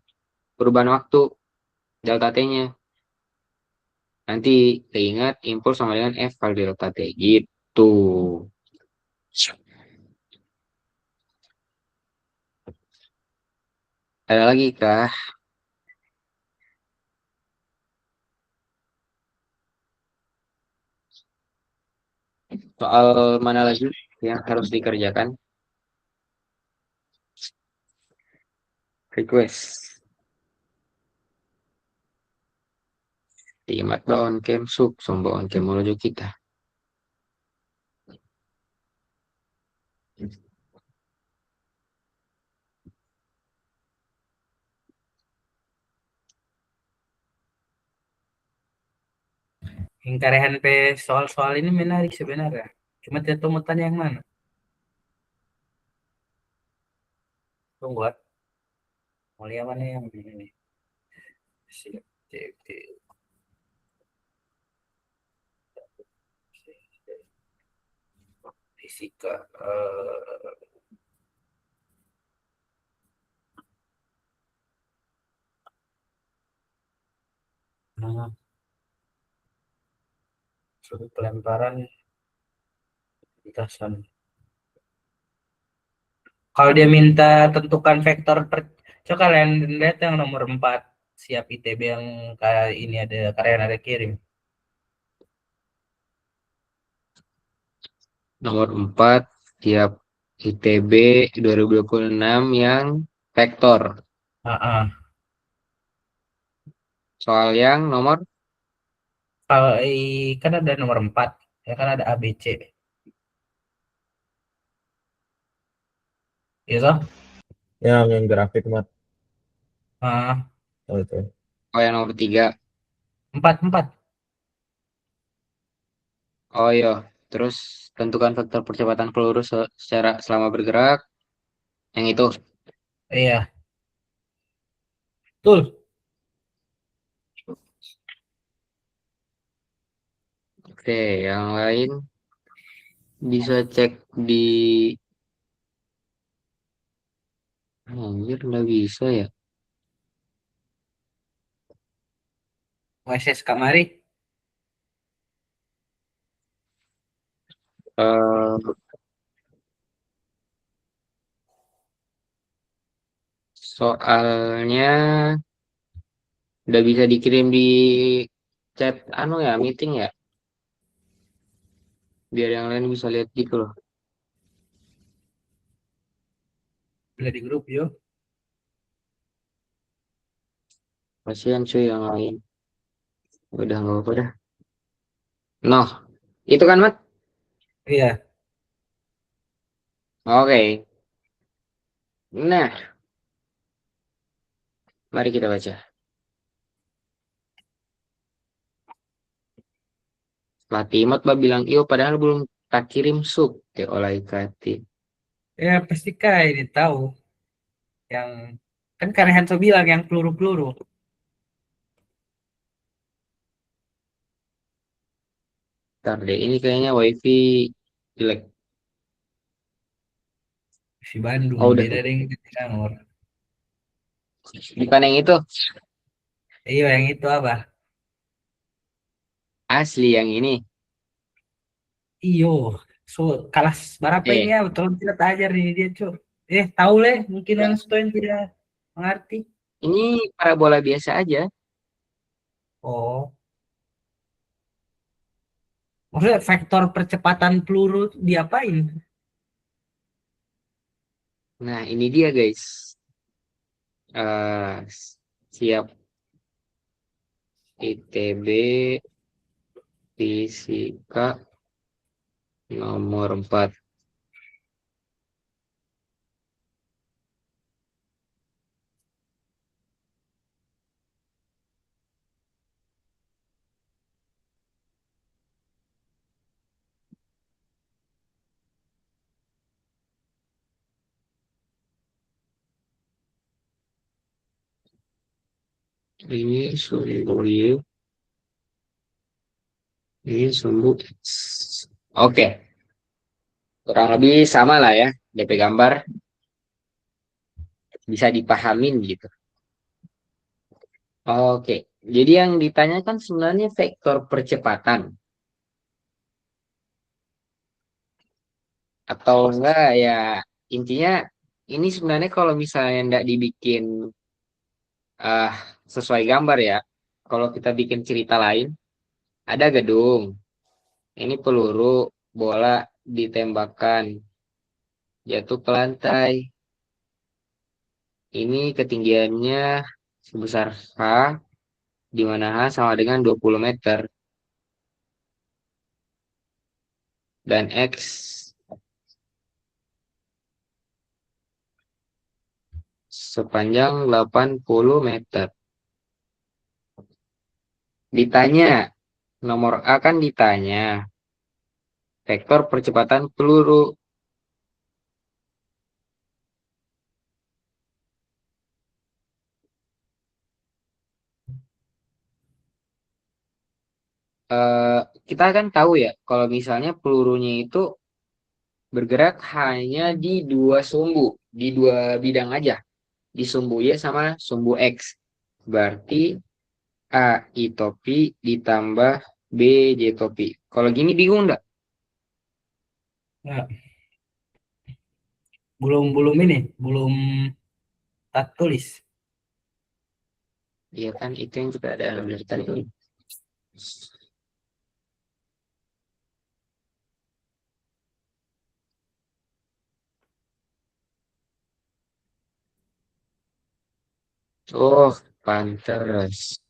perubahan waktu delta T-nya? Nanti keingat impuls sama dengan F kali delta T gitu. Ada lagi kah? Soal mana lagi yang harus dikerjakan? Request. Timat baon kem sub, sombaon kem menuju kita. Yang karehan pe soal-soal ini menarik sebenarnya. Cuma tidak tahu mau tanya yang mana. Tunggu, mau lihat mana yang ini. Siap, siap, siap. Fisika. Nah, sudah pelemparan lintasan. Kalau dia minta tentukan vektor coba kalian lihat yang nomor 4 siap ITB yang kayak ini ada kalian ada kirim. Nomor 4, tiap ITB 2026 yang vektor. Ah, Soal yang nomor Kalau kan ada nomor 4, ya kan ada A, B, C. Iya toh? yang grafik mat. Ah, Oh, itu. oh yang nomor 3. 4, 4. Oh iya, terus tentukan faktor percepatan peluru secara selama bergerak. Yang itu. Iya, betul. Oke, yang lain bisa cek di anjir nggak bisa ya. WSS kamari. Eh, soalnya udah bisa dikirim di chat anu ya, meeting ya, biar yang lain bisa lihat gitu loh. Bila di grup yo. Kasihan cuy yang lain. Udah nggak apa-apa dah. Noh, itu kan Mat? Iya. Oke. Nah, mari kita baca. Pelatih Mat bah bilang iyo padahal belum tak kirim sub ke oleh Kati. Ya pasti kak ini tahu yang kan karena Hanso bilang yang peluru-peluru. Ntar deh, ini kayaknya wifi jelek. Si Bandung Oh udah, beda dengan Jatinangor. bukan yang itu. Iya yang itu apa? Asli yang ini. Iyo, so kelas berapa ini Eh, ya? Tolong tidak ajar ini dia cuy. Tahu leh mungkin yang student tidak mengerti. ini parabola biasa aja. Oh, maksudnya vektor percepatan peluru diapain? Nah, ini dia guys. Siap ITB Fisika nomor 4. Ini sumbu Y, ini sumbu X. Oke, kurang lebih sama lah ya. DP gambar bisa dipahamin gitu. Oke, jadi yang ditanyakan sebenarnya vektor percepatan. Atau enggak ya, intinya ini sebenarnya kalau misalnya enggak dibikin ah sesuai gambar ya. Kalau kita bikin cerita lain, ada gedung. Ini peluru, bola ditembakkan, jatuh ke lantai. Ini ketinggiannya sebesar H, di mana H sama dengan 20 meter. Dan X sepanjang 80 meter. Ditanya, nomor A kan ditanya, vektor percepatan peluru. Eh, kita kan tahu ya, kalau misalnya pelurunya itu bergerak hanya di dua sumbu, di dua bidang aja, di sumbu Y sama sumbu X. Berarti A I topi ditambah B J topi. Kalau gini bingung nggak? Ya, belum belum ini, belum tak tulis. Iya kan, itu yang kita ada dari tadi. Oh, pantas.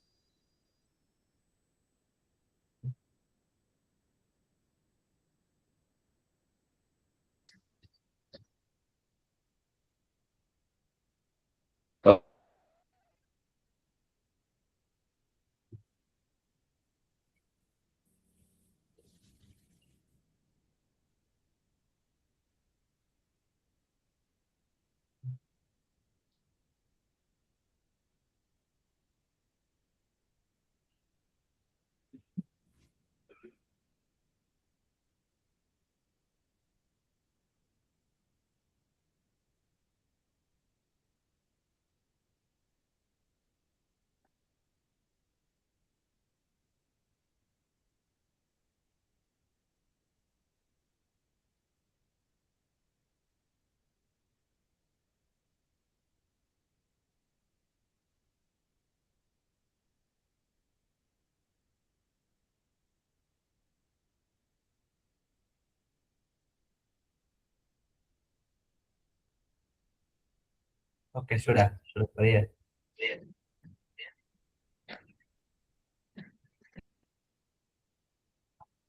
Oke, sudah clear.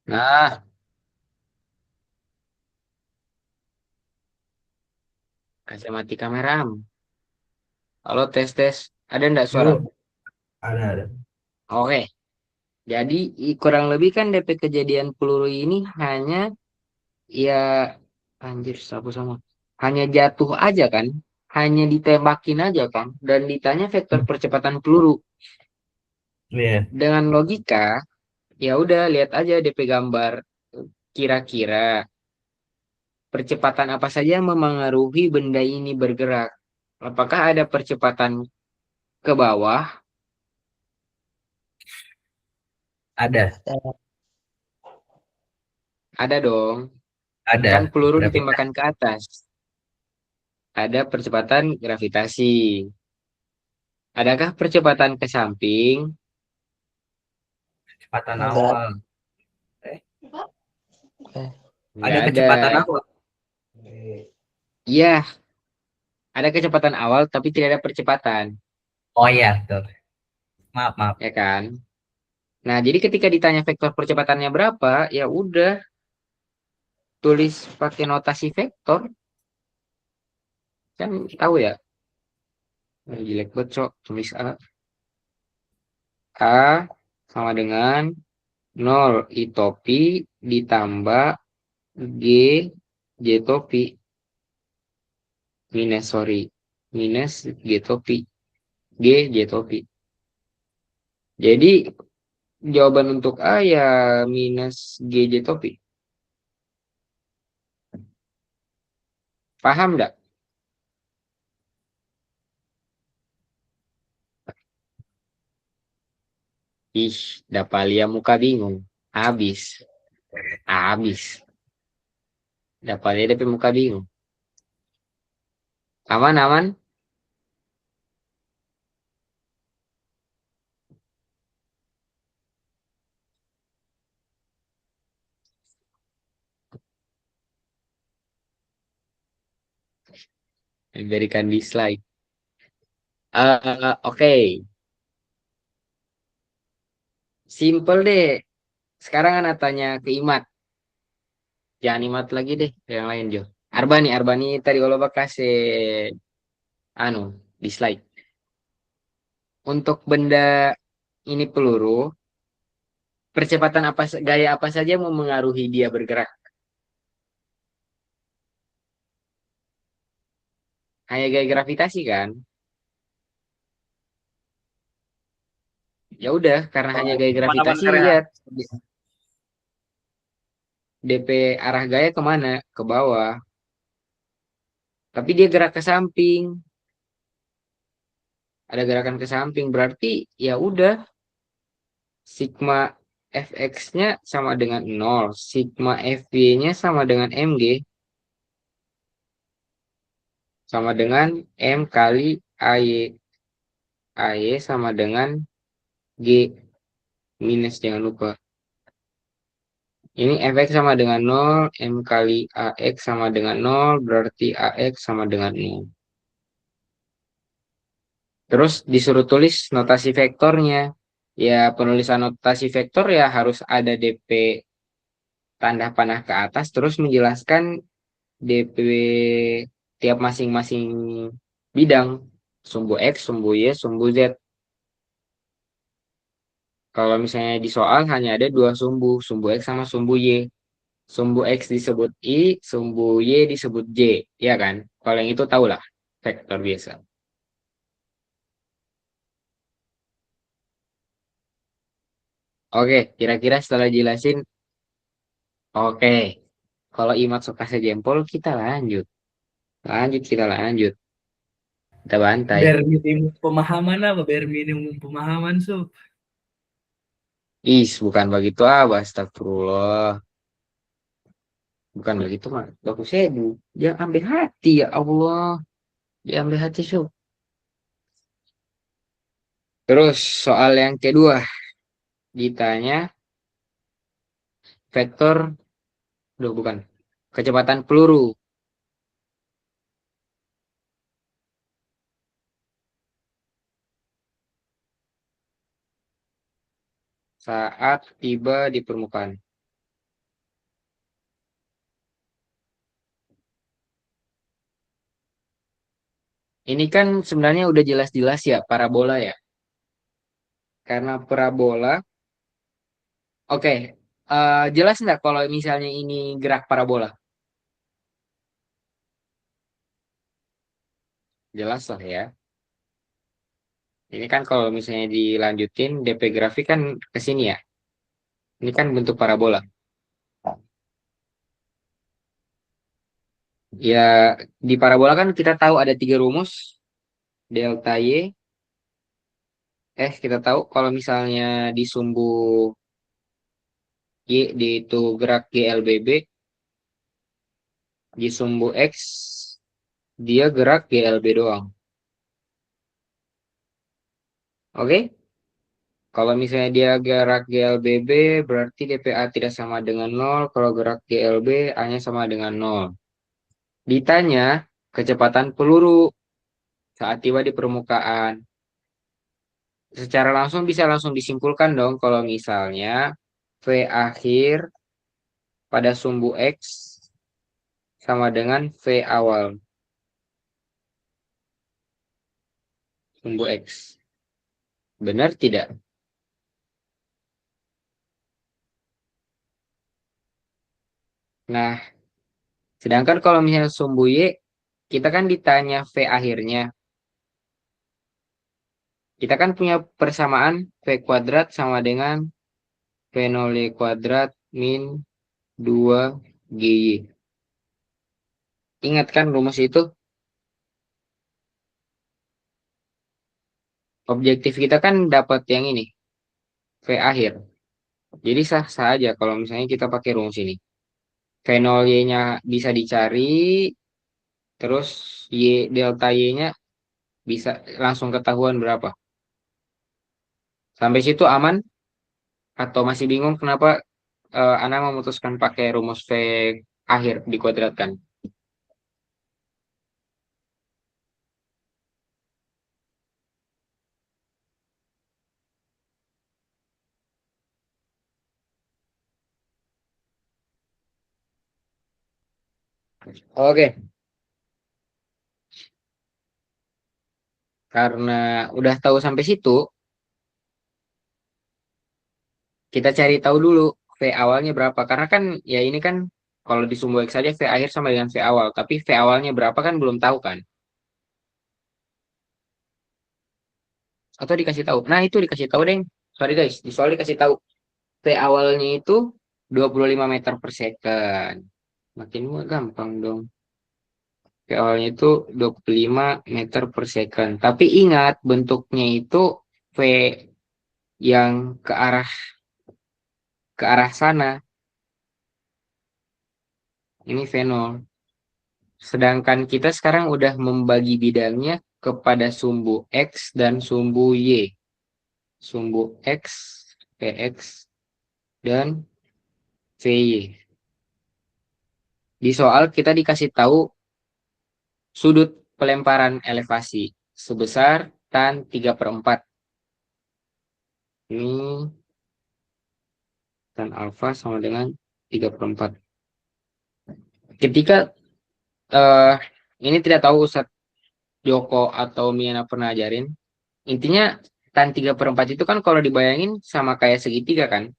Nah, kasih kamera. Halo, tes. Ada nggak suara? Yuk, ada. Oke. Jadi kurang lebih kan DP kejadian peluru ini hanya ya anjir sapu sama. Hanya jatuh aja kan? Hanya ditembakin aja kan? Dan ditanya vektor percepatan peluru. Iya, Dengan logika, ya udah lihat aja DP gambar. Kira-kira percepatan apa saja yang memengaruhi benda ini bergerak? Apakah ada percepatan ke bawah? ada. Ada dong. Ada. Kan peluru Gravitasi, ditembakkan ke atas. Ada percepatan gravitasi. Adakah percepatan ke samping? kecepatan Ada. awal. Nggak Ada ada. kecepatan awal. Iya, ada kecepatan awal tapi tidak ada percepatan, Oh iya, betul. Maaf. ya kan? Nah, jadi ketika ditanya vektor percepatannya berapa, ya udah tulis pakai notasi vektor, kan tahu ya. Jelek banget, Cok. Tulis A. A sama dengan 0 I topi ditambah G J topi minus G topi G J topi. Jadi jawaban untuk A ya minus G J topi. Paham nggak? Ih, Dapalia muka bingung. Habis. Habis. Dapalia DP muka bingung. Aman. Berikan dislike. Oke. Simple deh. Sekarang anak tanya ke Imat. Jangan Imat lagi deh. Yang lain, Jo. Arbani tadi kalau kasih anu, dislike. Untuk benda ini peluru, percepatan apa, gaya apa saja yang memengaruhi dia bergerak? Hanya gaya gravitasi kan? Ya udah, karena hanya gaya Pengalaman gravitasi, karya. lihat DP arah gaya kemana? Ke bawah. Tapi dia gerak ke samping. Ada gerakan ke samping, berarti ya udah sigma fx-nya sama dengan 0, sigma fy-nya sama dengan mg, sama dengan m kali ay. Ay sama dengan g minus, jangan lupa. Ini fx sama dengan 0, m kali ax sama dengan 0, berarti ax sama dengan 0. Terus disuruh tulis notasi vektornya. Ya, penulisan notasi vektor ya harus ada DP tanda panah ke atas, terus menjelaskan DP tiap masing-masing bidang. Sumbu X, sumbu Y, sumbu Z. Kalau misalnya di soal hanya ada dua sumbu X sama sumbu Y. Sumbu X disebut I, sumbu Y disebut J. Ya kan? Kalau yang itu tahulah vektor biasa. Oke, kira-kira setelah jelasin, oke. Kalau Imat suka sejempol, kita lanjut. Kita lanjut. Kita bantai. Bare minimum pemahaman apa? Bare minimum pemahaman, Sob. Bukan begitu astagfirullah. Bukan begitu mah. Bagus sedu. Dia ambil hati ya Allah. Dia ambil hati Sob. Terus soal yang kedua. Ditanya vektor, bukan. Kecepatan peluru. saat tiba di permukaan. Ini kan sebenarnya udah jelas-jelas ya parabola ya. Karena parabola, oke, jelas nggak kalau misalnya ini gerak parabola? Jelas lah ya. Ini kan kalau misalnya dilanjutin DP grafik kan ke sini ya. Ini kan bentuk parabola. Ya, di parabola kan kita tahu ada 3 rumus. Delta Y. Kita tahu kalau misalnya di sumbu Y itu gerak GLBB. Di sumbu X dia gerak GLB doang. Oke? Kalau misalnya dia gerak GLBB berarti DPA tidak sama dengan 0. Kalau gerak GLB A-nya sama dengan 0. Ditanya kecepatan peluru saat tiba di permukaan. Secara langsung bisa langsung disimpulkan dong kalau misalnya V akhir pada sumbu X sama dengan V awal sumbu X. Benar tidak? Nah, sedangkan kalau misalnya sumbu Y, kita kan ditanya V akhirnya. Kita kan punya persamaan V kuadrat sama dengan V0 Y kuadrat min 2GY. Ingat kan rumus itu? Objektif kita kan dapat yang ini, V akhir. Jadi sah-sah aja kalau misalnya kita pakai rumus ini. V0 Y-nya bisa dicari, terus Y delta Y-nya bisa langsung ketahuan berapa. Sampai situ aman? Atau masih bingung kenapa Ana memutuskan pakai rumus V akhir dikuadratkan? Oke, karena udah tahu sampai situ, kita cari tahu dulu V awalnya berapa. Karena kan ya ini kan kalau di sumbu X saja V akhir sama dengan V awal. Tapi V awalnya berapa kan belum tahu kan. Atau dikasih tahu. Nah itu dikasih tahu deh. Sorry guys, di soal dikasih tahu. V awalnya itu 25 meter per second. Makin gampang dong. V awalnya itu 25 meter per second. Tapi ingat bentuknya itu V yang ke arah sana. Ini V0. Sedangkan kita sekarang udah membagi bidangnya kepada sumbu X dan sumbu Y. Sumbu X, Px, dan Vy. Di soal kita dikasih tahu sudut pelemparan elevasi sebesar tan 3/4. Ini tan alfa sama dengan 3/4. Ketika eh, ini tidak tahu Ustadz Joko atau Miana pernah ajarin. Intinya tan 3/4 itu kan kalau dibayangin sama kayak segitiga kan.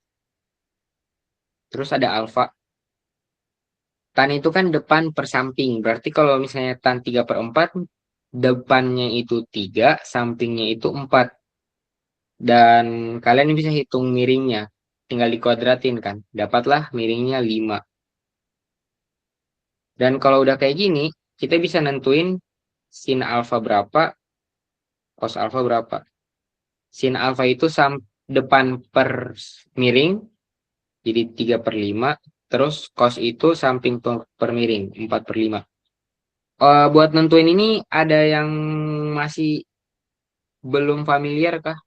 Terus ada alfa. Tan itu kan depan per samping. Berarti kalau misalnya tan 3/4, depannya itu 3, sampingnya itu 4. Dan kalian bisa hitung miringnya. Tinggal dikuadratin kan. Dapatlah miringnya 5. Dan kalau udah kayak gini, kita bisa nentuin sin alfa berapa, cos alfa berapa. Sin alfa itu depan per miring, jadi 3/5. Terus cos itu samping per miring, 4/5. Buat nentuin ini ada yang masih belum familiar kah?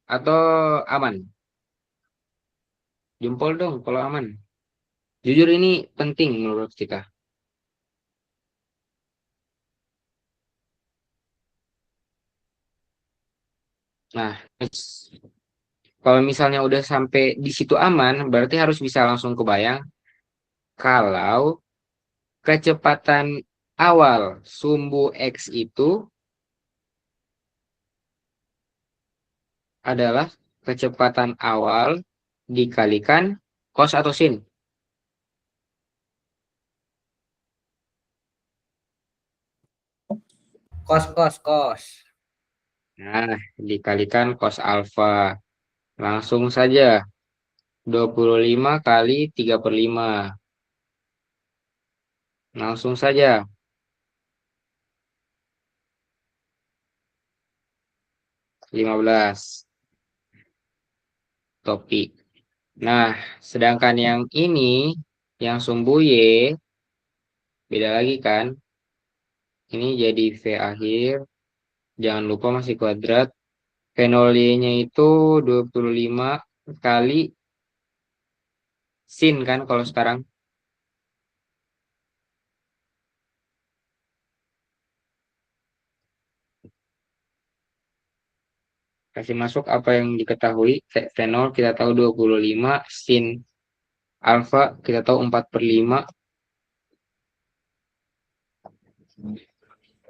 Atau aman? Jempol dong kalau aman. Jujur ini penting menurut kita. Nah, Kalau misalnya udah sampai di situ aman, berarti harus bisa langsung kebayang kalau kecepatan awal sumbu X itu adalah kecepatan awal dikalikan cos atau sin. Kos. Nah, dikalikan cos alfa. Langsung saja 25 kali 3/5. Langsung saja 15 topi. Nah, sedangkan yang ini, yang sumbu Y, beda lagi kan? Ini jadi V akhir. Jangan lupa masih kuadrat. V0 Y-nya itu 25 kali sin kan kalau sekarang. Kasih masuk apa yang diketahui. V0 kita tahu 25, sin alfa kita tahu 4/5.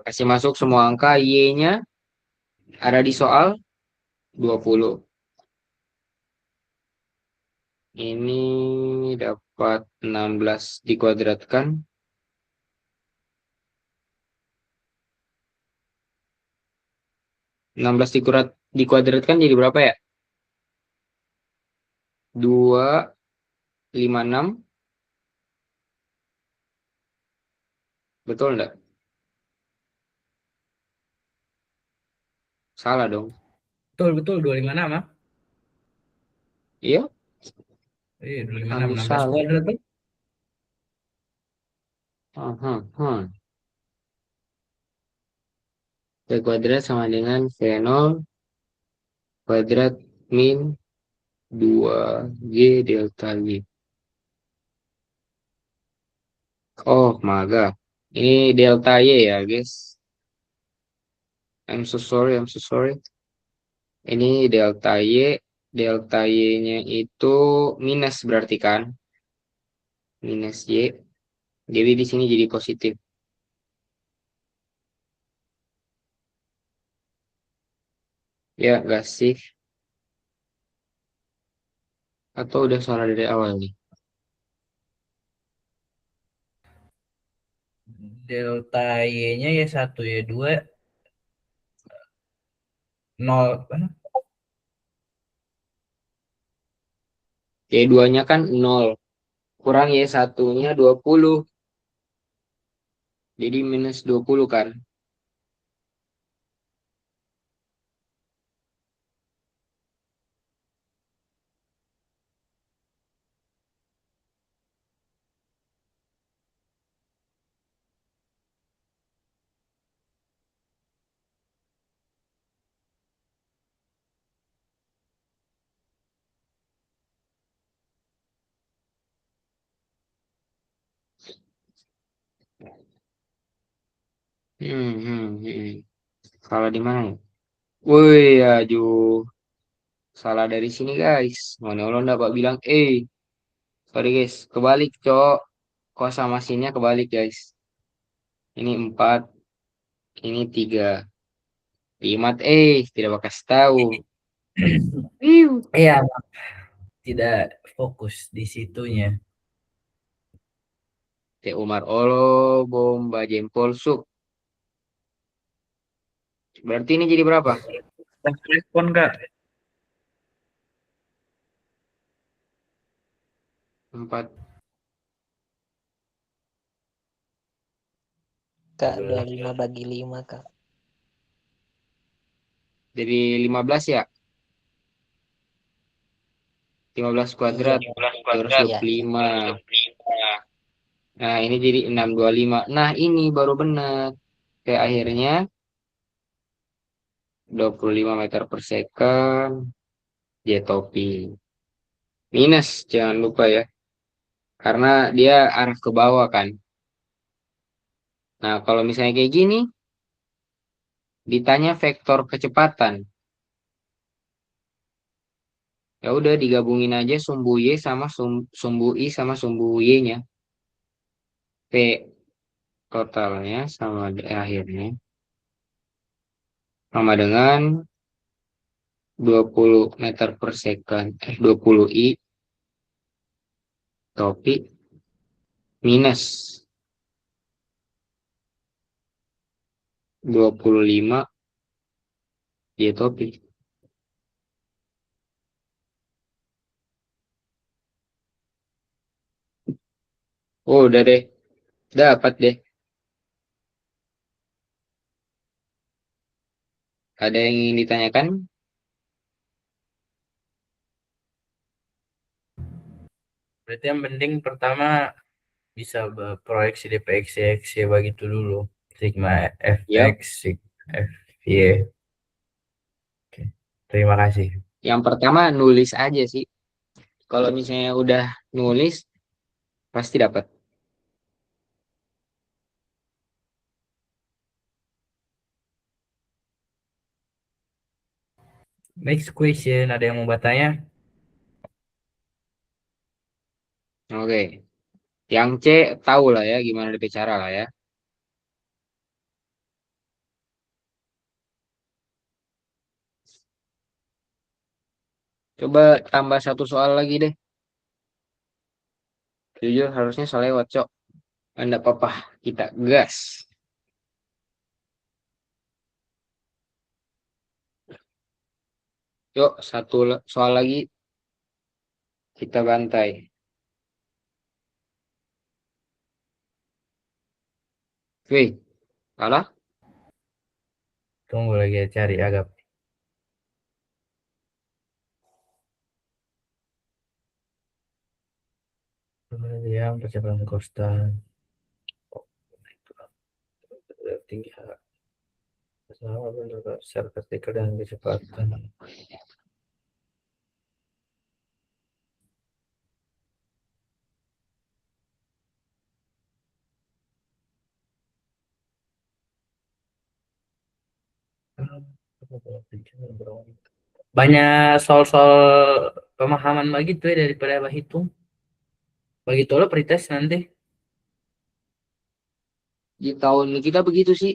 Kasih masuk semua angka, Y-nya ada di soal 20. Ini dapat 16 dikuadratkan. 16 dikuadratkan jadi berapa ya? 256. Betul enggak? Salah dong. Betul 256 ah. Iya, Iya 256 harus 16 salah. kuadrat tuh. V kuadrat sama dengan V0 kuadrat min 2G delta Y. Oh, maga. Ini delta Y ya, guys. I'm so sorry, I'm so sorry. Ini delta Y. Delta Y-nya itu minus berarti kan? Minus Y. Jadi di sini jadi positif. Ya, nggak sih? Atau udah salah dari awal nih? Delta Y-nya ya 1 ya 2 0 mana? Y2-nya kan 0. Kurang Y1-nya 20. Jadi minus 20 kan? Salah di mana ya? Wih, aduh. Salah dari sini, guys. Mana Allah dapat bilang, sorry guys. Kebalik, cok. Kos sama sinnya kebalik, guys. Ini 4, ini 3. Limat, tidak bakal tahu. Iya, tidak fokus di situnya. Teh Umar Olo, bomba jempol suk. Berarti ini jadi berapa? Respon Kak. 4. Kak, 25 bagi 5, Kak. Jadi 15 ya? 15 kuadrat. Iya, 225. Nah, ini jadi 625. Nah, ini baru benar. Kayak akhirnya 25 meter per second. Jet topi. Minus, jangan lupa ya. Karena dia arah ke bawah kan. Nah, kalau misalnya kayak gini, ditanya vektor kecepatan. Ya udah digabungin aja sumbu Y sama sumbu I sama sumbu Y-nya. P totalnya sama akhirnya sama dengan 20 meter per second. 20 I topi minus 25 Y topi. Oh, udah deh. Dapat deh. Ada yang ingin ditanyakan? Berarti yang penting pertama bisa proyeksi DPX XY begitu dulu. Sigma Ya, FX, Sigma FY. Oke. Terima kasih. yang pertama nulis aja sih. Kalau misalnya udah nulis, pasti dapat. Next question, ada yang mau bertanya? Oke. Yang C tahu lah ya gimana bicara lah ya. Coba tambah satu soal lagi deh. Jujur harusnya selewat, Cok. Anda apa-apa. Kita gas. Yuk, satu soal lagi. Kita bantai. Wih, kalah? Tunggu lagi ya, cari agak. Yang percepatan konstan. Tinggi sama bentuk secara vertikal dan kecepatan. Banyak soal-soal pemahaman begitu ya daripada hitung. Begitu lo pretest nanti. Di tahun kita begitu sih.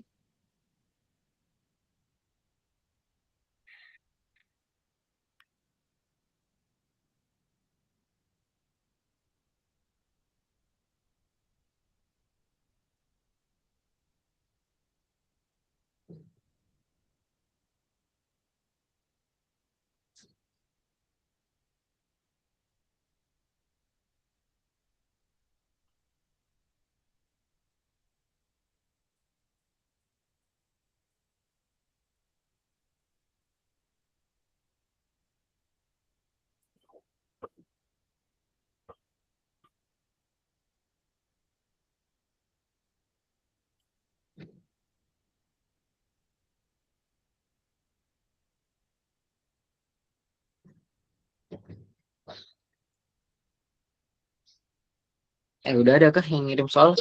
Udah ada kah yang ngirim soal?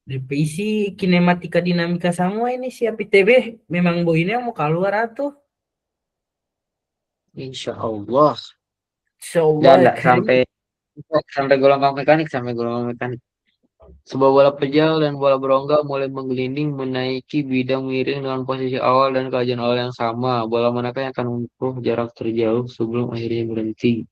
DPC kinematika dinamika semua ini siap ITB. Memang bu ini yang mau keluar atuh. Insya Allah. Dan Insyaallah enggak karim. sampai gelombang mekanik, sampai gelombang mekanik. Sebuah bola pejal dan bola berongga mulai menggelinding menaiki bidang miring dengan posisi awal dan keajaiban awal yang sama. Bola manakah yang akan menempuh jarak terjauh sebelum akhirnya berhenti?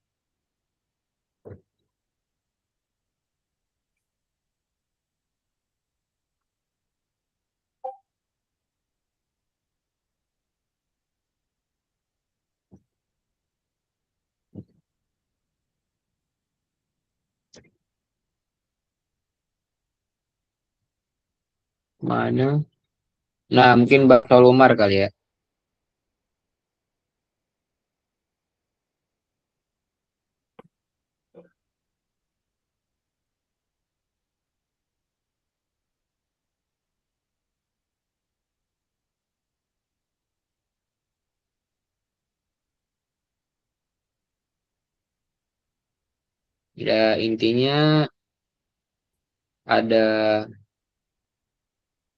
Mana? Nah, mungkin Bakal Umar kali ya. Ya, intinya ada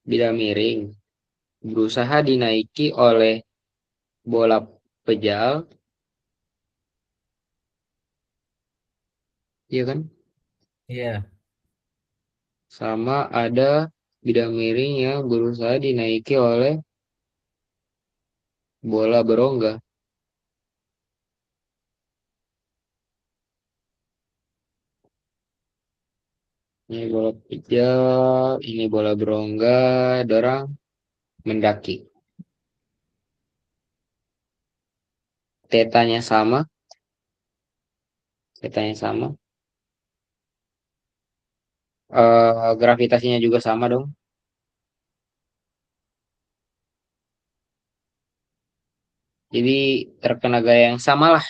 bidang miring berusaha dinaiki oleh bola pejal Iya kan? Iya. Sama ada bidang miring yang berusaha dinaiki oleh bola berongga. Ini bola pijak, ini bola berongga, dorang mendaki. Tetanya sama, tetanya sama. Gravitasinya juga sama dong. Jadi terkena gaya yang sama lah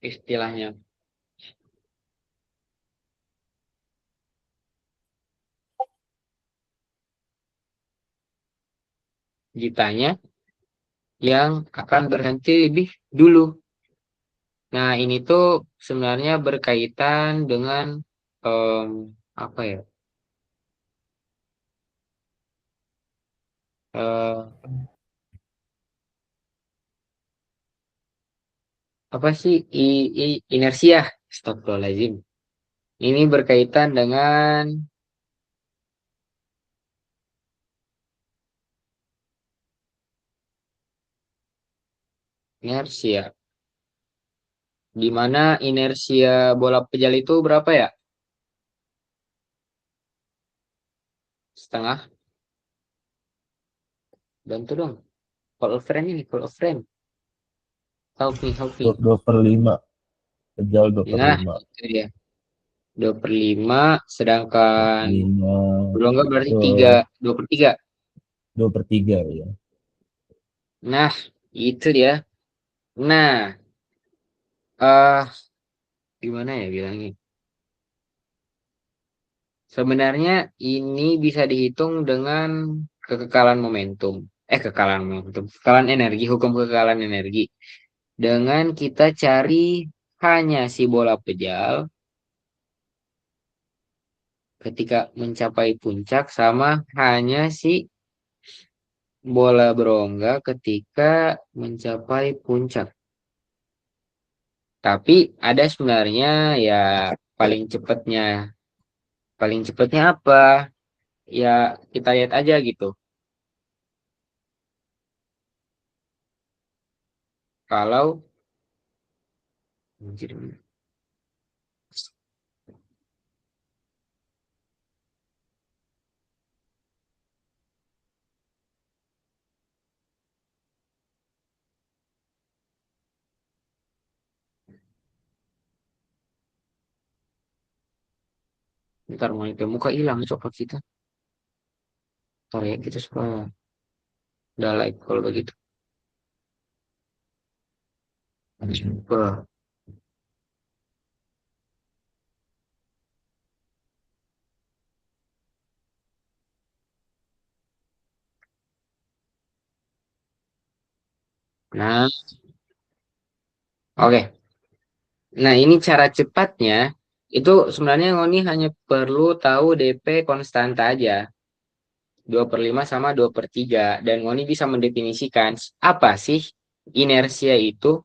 istilahnya. Ditanya yang akan berhenti lebih dulu. Nah, ini tuh sebenarnya berkaitan dengan em, apa ya? Eh, apa sih inersia? Astagfirullahaladzim. Ini berkaitan dengan inersia. Di mana inersia bola pejal itu berapa ya? Setengah. Bantu dong. Call a friend ini, call a friend. Help me, help me. 2/5. Pejal 2 per Nah, 5. itu dia. 2/5, sedangkan 5 belum enggak berarti itu 3, 2/3. 2/3 ya. Nah, itu dia. Nah, eh gimana ya bilangnya? Sebenarnya ini bisa dihitung dengan kekekalan momentum. Kekekalan momentum. Kekekalan energi, hukum kekekalan energi. Dengan kita cari hanya si bola pejal ketika mencapai puncak sama hanya si bola berongga ketika mencapai puncak. Tapi ada sebenarnya ya paling cepatnya. Paling cepatnya apa? Ya kita lihat aja gitu. Kalau anjir, ntar mau ke muka hilang coba kita. Ntar ya kita supaya udah like kalau begitu. Coba. Nah, oke. Nah, ini cara cepatnya itu sebenarnya Ngoni hanya perlu tahu DP konstanta aja. 2/5 sama 2/3. Dan Ngoni bisa mendefinisikan apa sih inersia itu?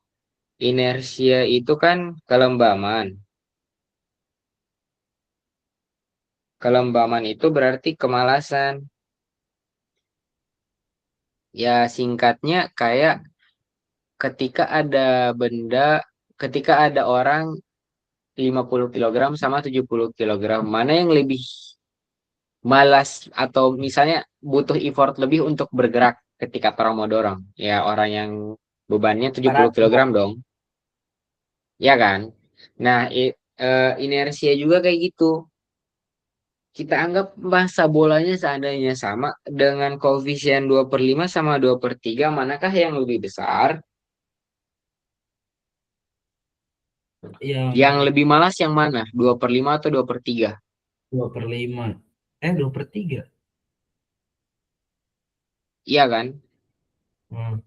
Inersia itu kan kelembaman. Kelembaman itu berarti kemalasan. Ya singkatnya kayak ketika ada benda, ketika ada orang 50 kilogram sama 70 kilogram, mana yang lebih malas atau misalnya butuh effort lebih untuk bergerak ketika orang mau dorong? Ya orang yang bebannya 70 Berat. kilogram dong, ya kan? Nah, inersia juga kayak gitu. Kita anggap massa bolanya seandainya sama dengan koefisien 2/5 sama 2/3, manakah yang lebih besar? Yang Yang lebih malas yang mana? 2/5 atau 2/3? 2/5. 2/3. Iya kan? Hmm.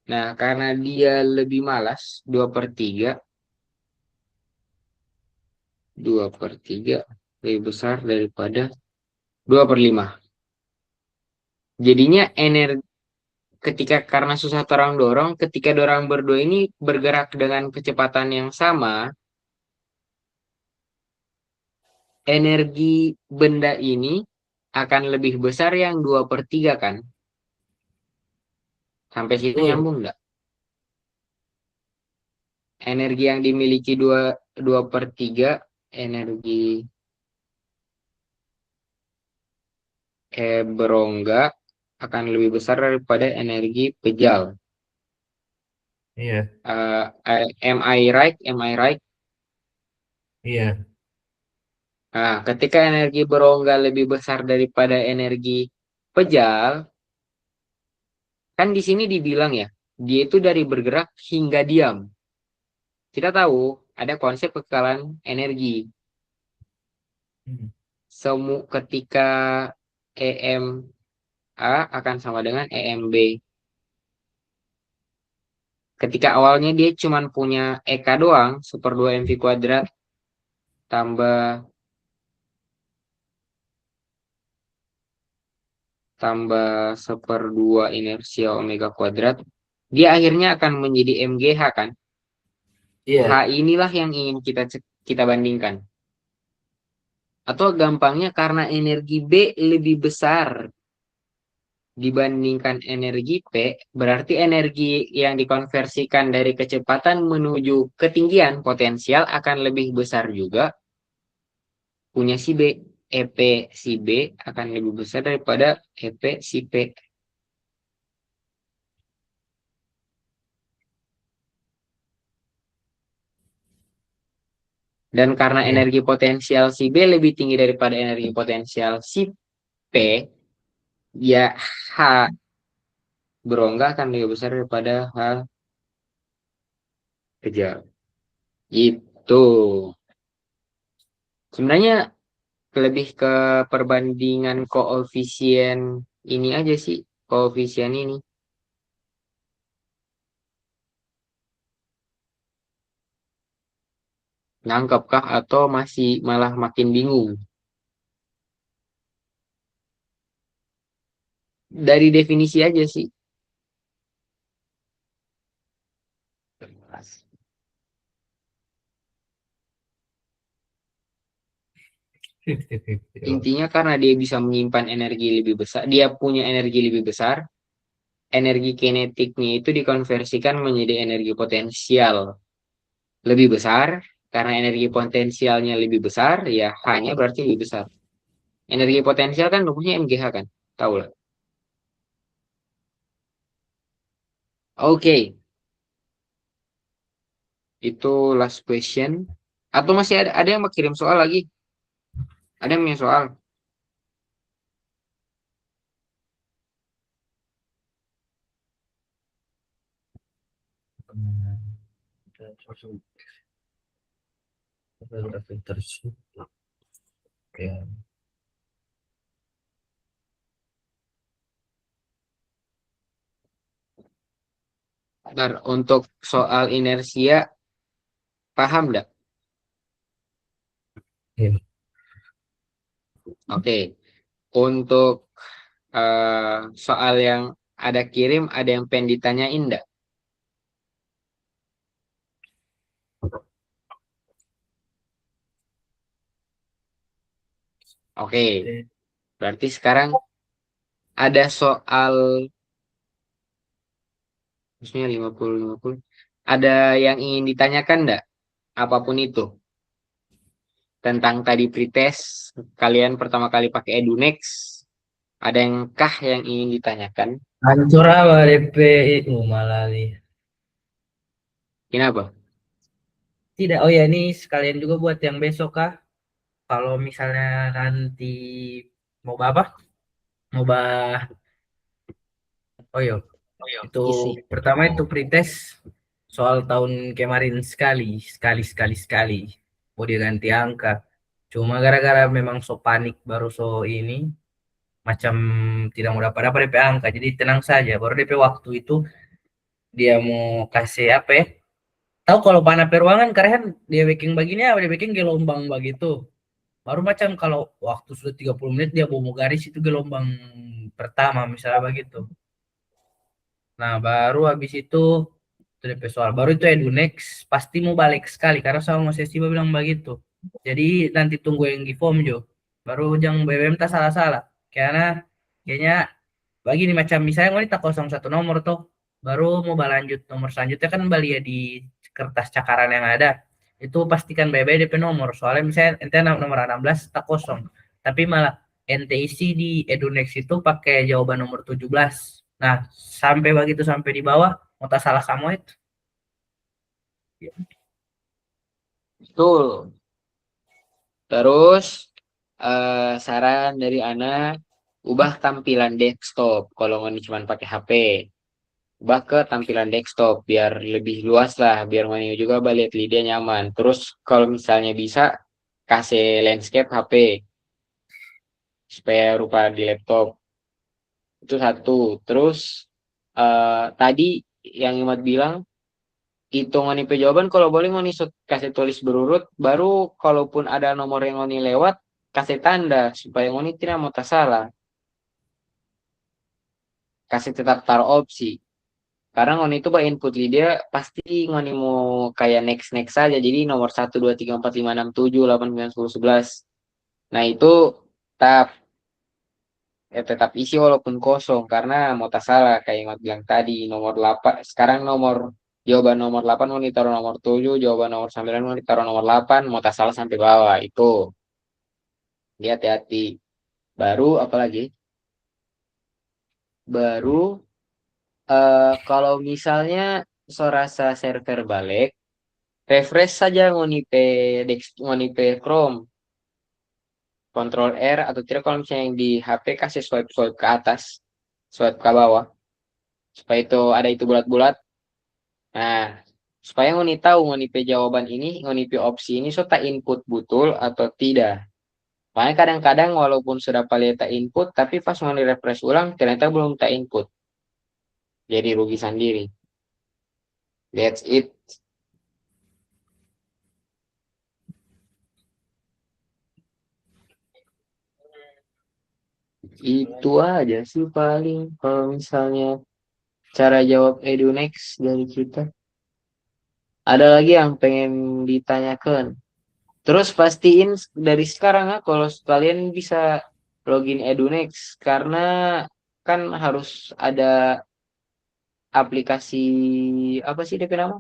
Nah, karena dia lebih malas, 2/3 lebih besar daripada 2/5. Jadinya energi ketika karena susah orang dorong, ketika dorang berdua ini bergerak dengan kecepatan yang sama, energi benda ini akan lebih besar yang 2/3 kan? Sampai situ Betul. nyambung nggak? Energi yang dimiliki 2/3 energi berongga akan lebih besar daripada energi pejal. Iya, Am I right? Am I right? iya. Nah, ketika energi berongga lebih besar daripada energi pejal, kan di sini dibilang ya, dia itu dari bergerak hingga diam. Kita tahu ada konsep kekekalan energi. Hmm. Ketika EMA akan sama dengan EMB. Ketika awalnya dia cuma punya EK doang, 1/2 mv kuadrat tambah 1/2 inersia omega kuadrat, dia akhirnya akan menjadi MGH kan? Iya. H inilah yang ingin kita bandingkan. Atau gampangnya karena energi B lebih besar dibandingkan energi P, berarti energi yang dikonversikan dari kecepatan menuju ketinggian potensial akan lebih besar juga punya si B. EP si B akan lebih besar daripada EP si P. Dan karena Iya. energi potensial si B lebih tinggi daripada energi potensial si P, ya H berongga akan lebih besar daripada H kejal. Gitu. Sebenarnya lebih ke perbandingan koefisien ini aja sih, koefisien ini. Nangkepkah atau masih malah makin bingung? Dari definisi aja sih. Intinya karena dia bisa menyimpan energi lebih besar, dia punya energi lebih besar, energi kinetiknya itu dikonversikan menjadi energi potensial lebih besar. Karena energi potensialnya lebih besar, ya H-nya berarti lebih besar. Energi potensial kan rumusnya MGH kan? Tahu lah. Oke, itu last question. Atau masih ada yang mau kirim soal lagi? Ada yang punya soal? Oke. Ntar, untuk soal inersia, paham nggak? Iya. Oke, untuk soal yang ada kirim, ada yang pengen ditanyain nggak? Oke, berarti sekarang ada soal, maksudnya 50-50. Ada yang ingin ditanyakan nggak? Apapun itu. Tentang tadi pretest, kalian pertama kali pakai Edunex, ada yang kah yang ingin ditanyakan? Hancur apa DP itu malah nih. Kenapa? Tidak, oh ya ini sekalian juga buat yang besok kah? Kalau misalnya nanti mau apa? Mau bah, oh iya, itu Isi. pertama itu pretest soal tahun kemarin sekali. Mau diganti angka. Cuma gara-gara memang so panik baru so ini macam tidak mau dapat apa DP angka. Jadi tenang saja. Baru DP waktu itu dia mau kasih apa ya? Tahu kalau panah peruangan keren dia bikin begini apa dia bikin gelombang begitu. Baru macam kalau waktu sudah 30 menit dia mau garis itu gelombang pertama misalnya begitu. Nah, baru habis itu DP soal. Baru itu Edunex pasti mau balik sekali karena sama Mas Estiba bilang begitu. Jadi nanti tunggu yang di form Jo. Baru yang BBM tak salah-salah. Karena kayaknya bagi nih macam misalnya ngoni tak 01 nomor tuh. Baru mau lanjut nomor selanjutnya kan balik ya di kertas cakaran yang ada. Itu pastikan BB DP nomor. Soalnya misalnya ente nomor 16 tak kosong. Tapi malah ente isi di Edunex itu pakai jawaban nomor 17. Nah, sampai begitu sampai di bawah mau tak salah kamu itu. Betul. Terus saran dari Ana, ubah tampilan desktop kalau ngoni cuma pakai HP. Ubah ke tampilan desktop biar lebih luas lah, biar ngoni juga lihat dia nyaman. Terus kalau misalnya bisa kasih landscape HP supaya rupa di laptop. Itu satu. Terus tadi yang Imad bilang itu ngoni jawaban kalau boleh ngoni kasih tulis berurut, baru kalaupun ada nomor yang ngoni lewat kasih tanda supaya ngoni tidak mau tak salah. Kasih tetap taruh opsi. Karena ngoni itu bah input dia pasti ngoni mau kayak next next saja. Jadi nomor 1 2 3 4 5 6 7 8 9 10 11. Nah itu tetap tetap isi walaupun kosong karena mau tak salah kayak yang bilang tadi nomor 8 sekarang nomor jawaban nomor 8 mau ditaruh nomor 7, jawaban nomor 9 mau ditaruh nomor 8, mau tak salah sampai bawah itu dia hati-hati. Baru apalagi baru kalau misalnya sorasa server balik refresh saja ngonipe ngonipe Chrome Control R atau tidak kalau misalnya yang di HP kasih swipe swipe ke atas swipe ke bawah supaya itu ada itu bulat-bulat. Nah, supaya ngoni tahu ngoni jawaban ini, ngoni opsi ini so tak input betul atau tidak. Makanya kadang-kadang walaupun sudah paling tak input, tapi pas ngoni refresh ulang ternyata belum tak input. Jadi rugi sendiri. That's it. Itu aja sih paling kalau misalnya cara jawab EduNext dari kita. Ada lagi yang pengen ditanyakan. Terus pastiin dari sekarang ya kalau kalian bisa login EduNext karena kan harus ada aplikasi apa sih DP nama?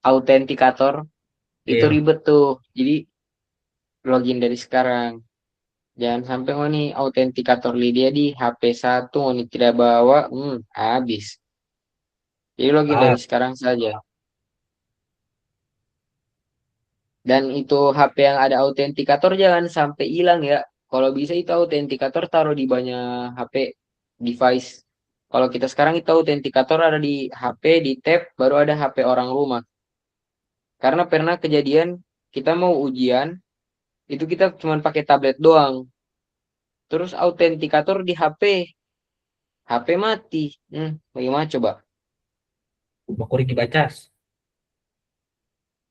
Autentikator. Itu Iya. ribet tuh. Jadi login dari sekarang. Jangan sampai nih autentikator Lydia di HP satu nih tidak bawa, habis. Jadi login dari sekarang saja. Dan itu HP yang ada autentikator jangan sampai hilang ya. Kalau bisa itu autentikator taruh di banyak HP device. Kalau kita sekarang itu autentikator ada di HP, di tab, baru ada HP orang rumah. Karena pernah kejadian kita mau ujian, itu kita cuma pakai tablet doang. Terus autentikator di HP, HP mati. Bagaimana coba? Bakuri dibacas.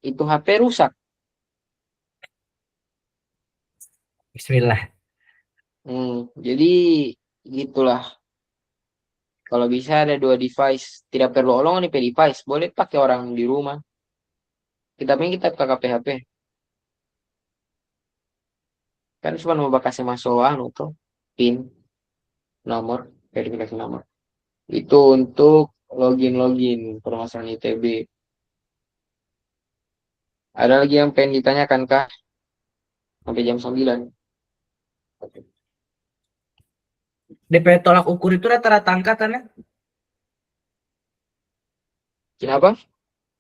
Itu HP rusak. Bismillah. Jadi gitulah. Kalau bisa ada dua device, tidak perlu olong nih device, boleh pakai orang di rumah. Kita pakai HP. Kan cuma mau kasih masuk tuh pin nomor verifikasi nomor. Itu untuk login permasalahan ITB. Ada lagi yang pengen ditanyakan kah? Sampai jam 9. DP tolak ukur itu rata-rata angkatannya. Kenapa?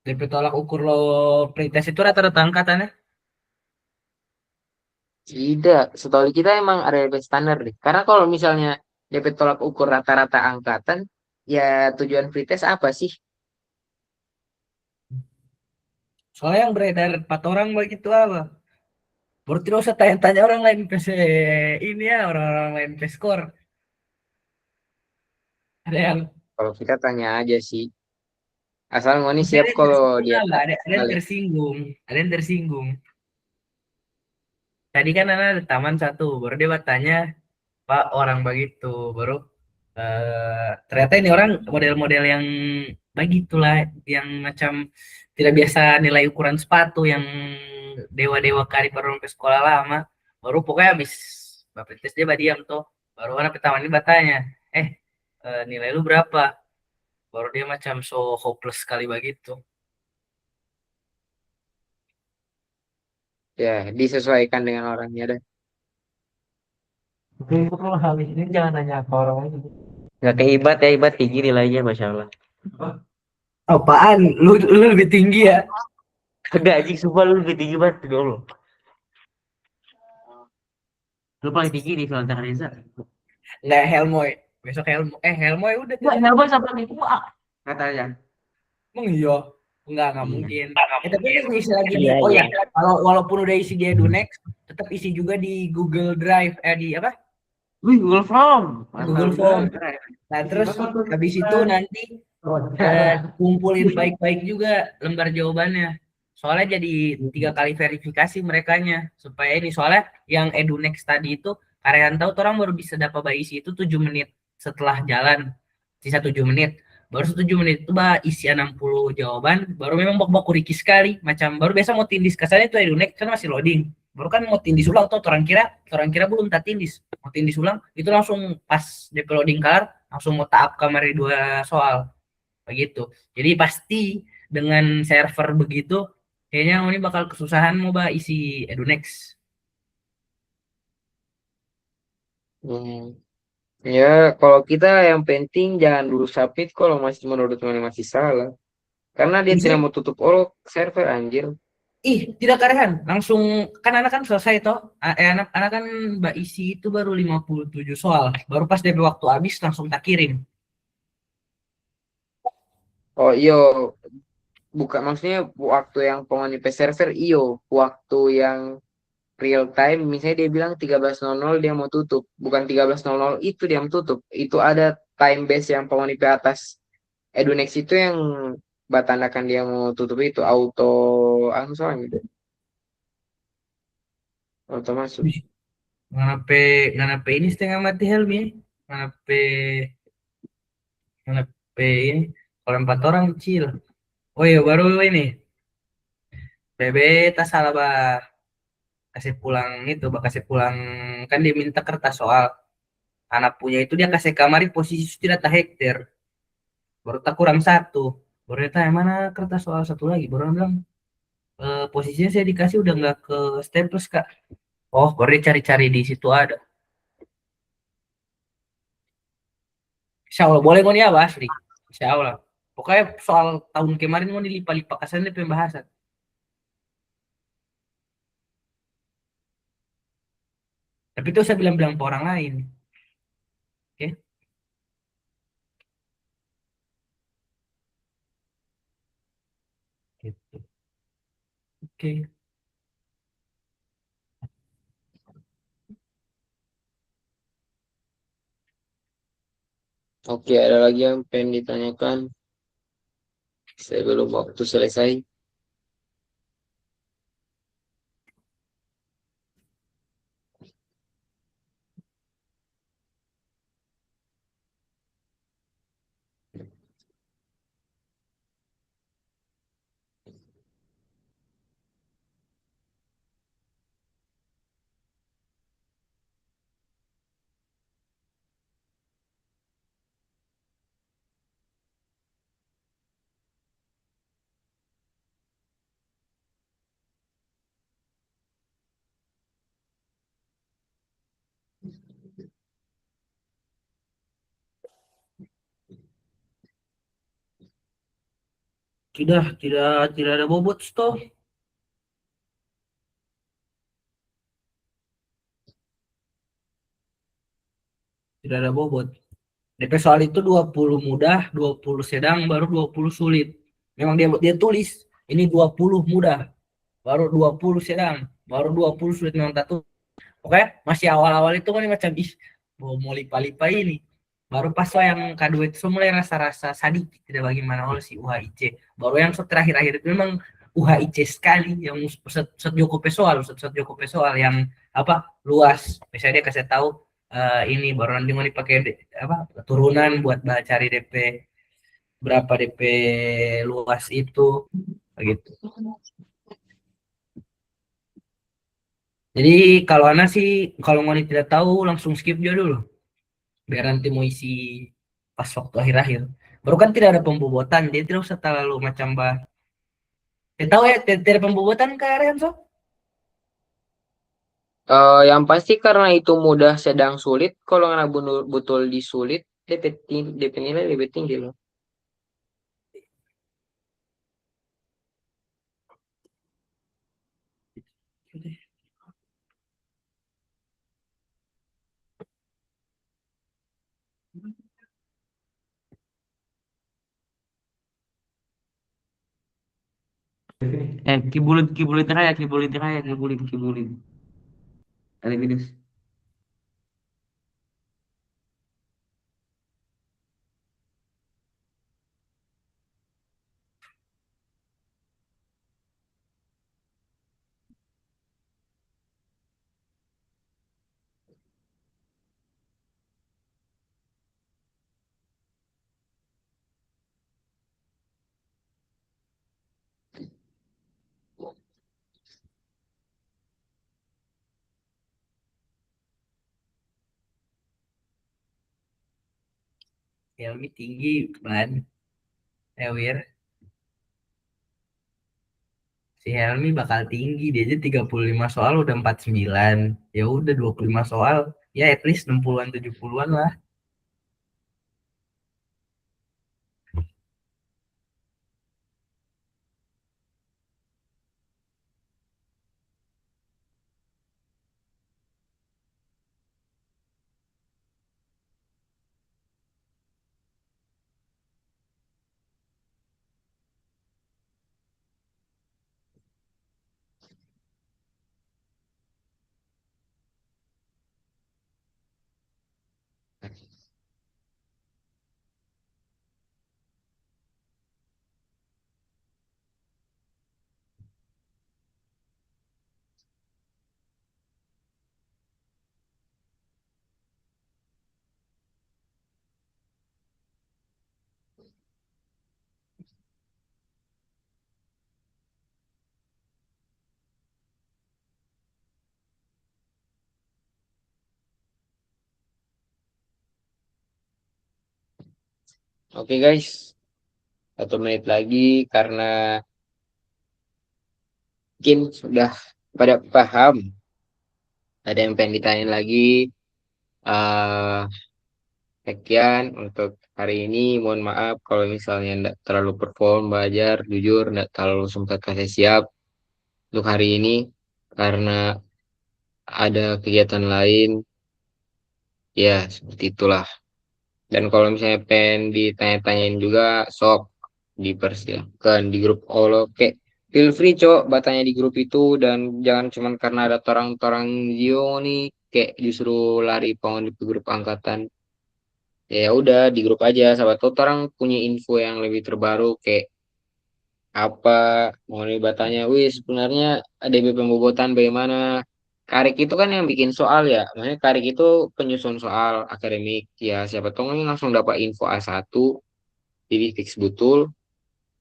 DP tolak ukur lo pretest itu rata-rata angkatannya. Tidak, setahu kita emang ada DP standar deh. Karena kalau misalnya DP tolak ukur rata-rata angkatan, ya tujuan pretest apa sih? Soalnya yang beredar 4 orang begitu apa? Baru tidak usah tanya-tanya orang lain PC ini ya, orang-orang lain PC score. Ada yang Kalau kita tanya aja sih. Asal ngoni siap kalau dia ada yang tersinggung, ada yang tersinggung. Tadi kan ada taman satu, baru dia bertanya, Pak orang begitu, baru ternyata ini orang model-model yang begitulah yang macam tidak biasa nilai ukuran sepatu yang dewa-dewa kari baru sampai sekolah lama baru pokoknya habis bapak tes dia diam tuh baru anak pertama ini bertanya nilai lu berapa baru dia macam so hopeless sekali begitu. Ya, disesuaikan dengan orangnya deh. Oke, itu kalau habis ini jangan nanya ke orang lain. Nggak kayak Ibat ya, Ibat tinggi nilainya, Masya Allah. Apaan? Lu lebih tinggi ya? Kagak, anjing, sumpah lu lebih tinggi banget, demi Allah. Lu paling tinggi di Valentine Reza. Nggak Helmoy. Besok Helmoy udah tuh. Enggak, Helboy sampai itu Katanya. Emang iya? Enggak Iya. mungkin. Tapi ini isi lagi Iya, oh ya, iya. walaupun udah isi di EduNext, tetap isi juga di Google Drive, di apa? Wih, Google Form. Google Form. Nah, terus habis itu nanti kumpulin baik-baik juga lembar jawabannya. Soalnya jadi 3 kali verifikasi merekanya supaya ini soalnya yang EduNext tadi itu kalian tahu orang baru bisa dapat isi itu 7 menit setelah jalan sisa 7 menit baru 7 menit itu isi 60 jawaban baru memang bak-bak kuriki sekali macam baru biasa mau tindis kasarnya itu EduNext kan masih loading baru kan mau tindis ulang tuh orang kira belum tak tindis mau tindis ulang itu langsung pas DP loading kelar langsung mau taap kamar 2 soal begitu jadi pasti dengan server begitu kayaknya ini bakal kesusahan mau isi EduNext. Ya, kalau kita yang penting jangan dulu submit kalau masih menurut mana masih salah. Karena dia tidak mau tutup all server anjir. Tidak karehan langsung kan anak kan selesai toh anak kan mbak isi itu baru 57 soal baru pas DP waktu habis langsung tak kirim. Oh iyo, bukan maksudnya waktu yang pengen server iyo, waktu yang real time misalnya dia bilang 13.00 dia mau tutup, bukan 13.00 itu dia mau tutup. Itu ada time base yang pengen atas EduNext itu yang batandakan dia mau tutup itu auto soalnya gitu. Auto masuk. Nganape ini setengah mati Helmi nganape ini kalau 4 orang kecil. Oh iya baru ini Bebe tak salah kasih pulang kan dia minta kertas soal anak punya itu dia kasih kamari posisi tidak tak hektar baru tak kurang 1 baru dia tanya mana kertas soal 1 lagi baru dia bilang posisinya saya dikasih udah nggak ke staples kak oh baru dia cari-cari di situ ada Insya Allah boleh mau nih apa asli Insya Allah pokoknya soal tahun kemarin mau dilipat-lipat kasannya pembahasan tapi itu saya bilang-bilang ke orang lain oke gitu oke Oke, ada lagi yang pengen ditanyakan sebelum waktu selesai? tidak ada bobot toh tidak ada bobot DP soal itu 20 mudah 20 sedang baru 20 sulit memang dia tulis ini 20 mudah baru 20 sedang baru 20 sulit memang tak oke masih awal-awal itu kan macam mau lipa-lipa ini baru pas yang kedua itu mulai rasa-rasa sadik tidak bagaimana oleh si UHIC baru yang terakhir-akhir itu memang UHIC sekali yang set Joko soal yang apa luas misalnya dia kasih tahu ini baru nanti mau dipakai turunan buat cari DP berapa DP luas itu gitu. Jadi kalau Ana sih kalau mau tidak tahu langsung skip aja dulu biar nanti mau isi pas waktu akhir-akhir. Baru kan tidak ada pembobotan, dia tidak usah terlalu macam bah. Tidak tahu ya, tidak ada pembobotan ke Renzo? Yang pasti karena itu mudah sedang sulit, kalau nggak betul disulit, DP nilai lebih tinggi loh. Kibulin kibulin raya kibulin raya kibulin kibulin. Ada minus. Helmi tinggi ban, Ewir. Si Helmi bakal tinggi, dia aja 35 soal udah 49. Ya udah 25 soal, ya at least 60-an 70-an lah. Oke guys, 1 menit lagi karena mungkin sudah pada paham. Ada yang pengen ditanyain lagi. eh Sekian untuk hari ini. Mohon maaf kalau misalnya tidak terlalu perform, belajar, jujur, tidak terlalu sempat kasih siap untuk hari ini karena ada kegiatan lain. Ya, seperti itulah. Dan kalau misalnya pengen ditanya-tanyain juga, sok dipersilahkan di grup all oke. Feel free, Cok, bertanya di grup itu dan jangan cuman karena ada orang-orang Zio nih kayak justru lari pengen di grup angkatan. Ya udah di grup aja, sahabat tuh orang punya info yang lebih terbaru kayak apa mau nih bertanya, wih sebenarnya ada pembobotan bagaimana? Karik itu kan yang bikin soal ya, maksudnya Karik itu penyusun soal akademik ya, siapa tahu ini langsung dapat info A1 jadi fix betul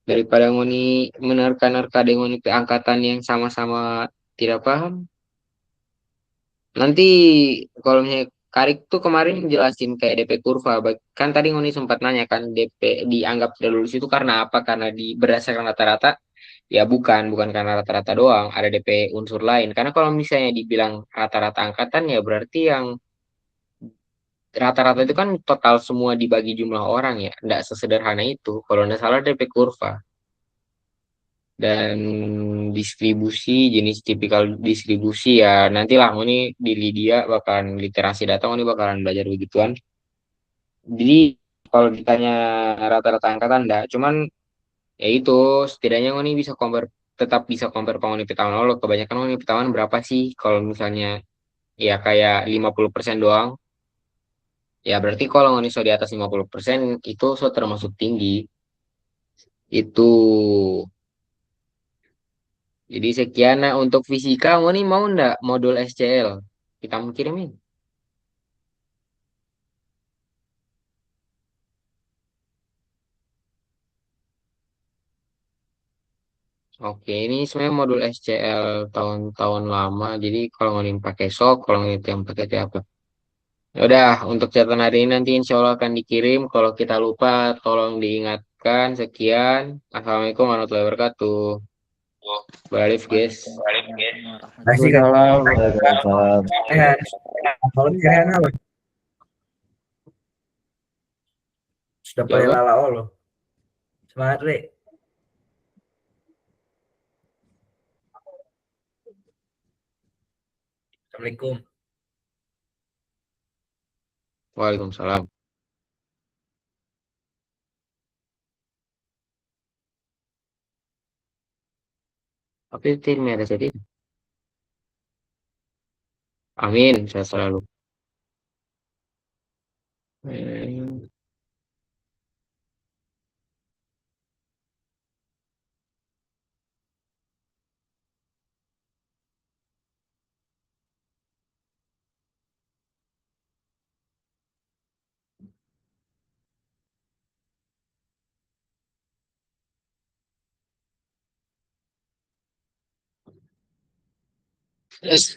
daripada ngoni menerka-nerka dengan ngoni angkatan yang sama-sama tidak paham. Nanti kalau misalnya Karik tuh kemarin jelasin kayak DP kurva, kan tadi ngoni sempat nanya kan DP dianggap tidak lulus itu karena apa? Karena di berdasarkan rata-rata. Ya bukan karena rata-rata doang, ada DP unsur lain. Karena kalau misalnya dibilang rata-rata angkatan ya berarti yang rata-rata itu kan total semua dibagi jumlah orang ya. Nggak sesederhana itu. Kalau nggak salah DP kurva. Dan distribusi, jenis tipikal distribusi ya nantilah ini di Lydia bakalan literasi data ini bakalan belajar begituan. Jadi kalau ditanya rata-rata angkatan enggak, cuman ya itu setidaknya ini bisa compare tetap bisa compare penghuni petawan lo kebanyakan penghuni petawan berapa sih kalau misalnya ya kayak 50% doang ya berarti kalau ngoni so di atas 50% itu so termasuk tinggi itu jadi sekian nah untuk fisika ngoni mau ndak modul SCL kita mau kirimin. Oke, ini sebenarnya modul SCL tahun-tahun lama. Jadi kalau ngeliat pakai sok, kalau ngeliat yang pakai apa? Ya udah, untuk catatan hari ini nanti insya Allah akan dikirim. Kalau kita lupa, tolong diingatkan. Sekian. Assalamualaikum warahmatullahi wabarakatuh. Balik, guys. Kasih Kak. Waalaikumsalam. Waalaikumsalam. Kalau kalian apa? Sudah Ya, pada Bang. lala lo. Semangat, Re. Assalamualaikum. Waalaikumsalam. Tapi timnya ada jadi. Amin. Saya selalu. Hmm. Yes.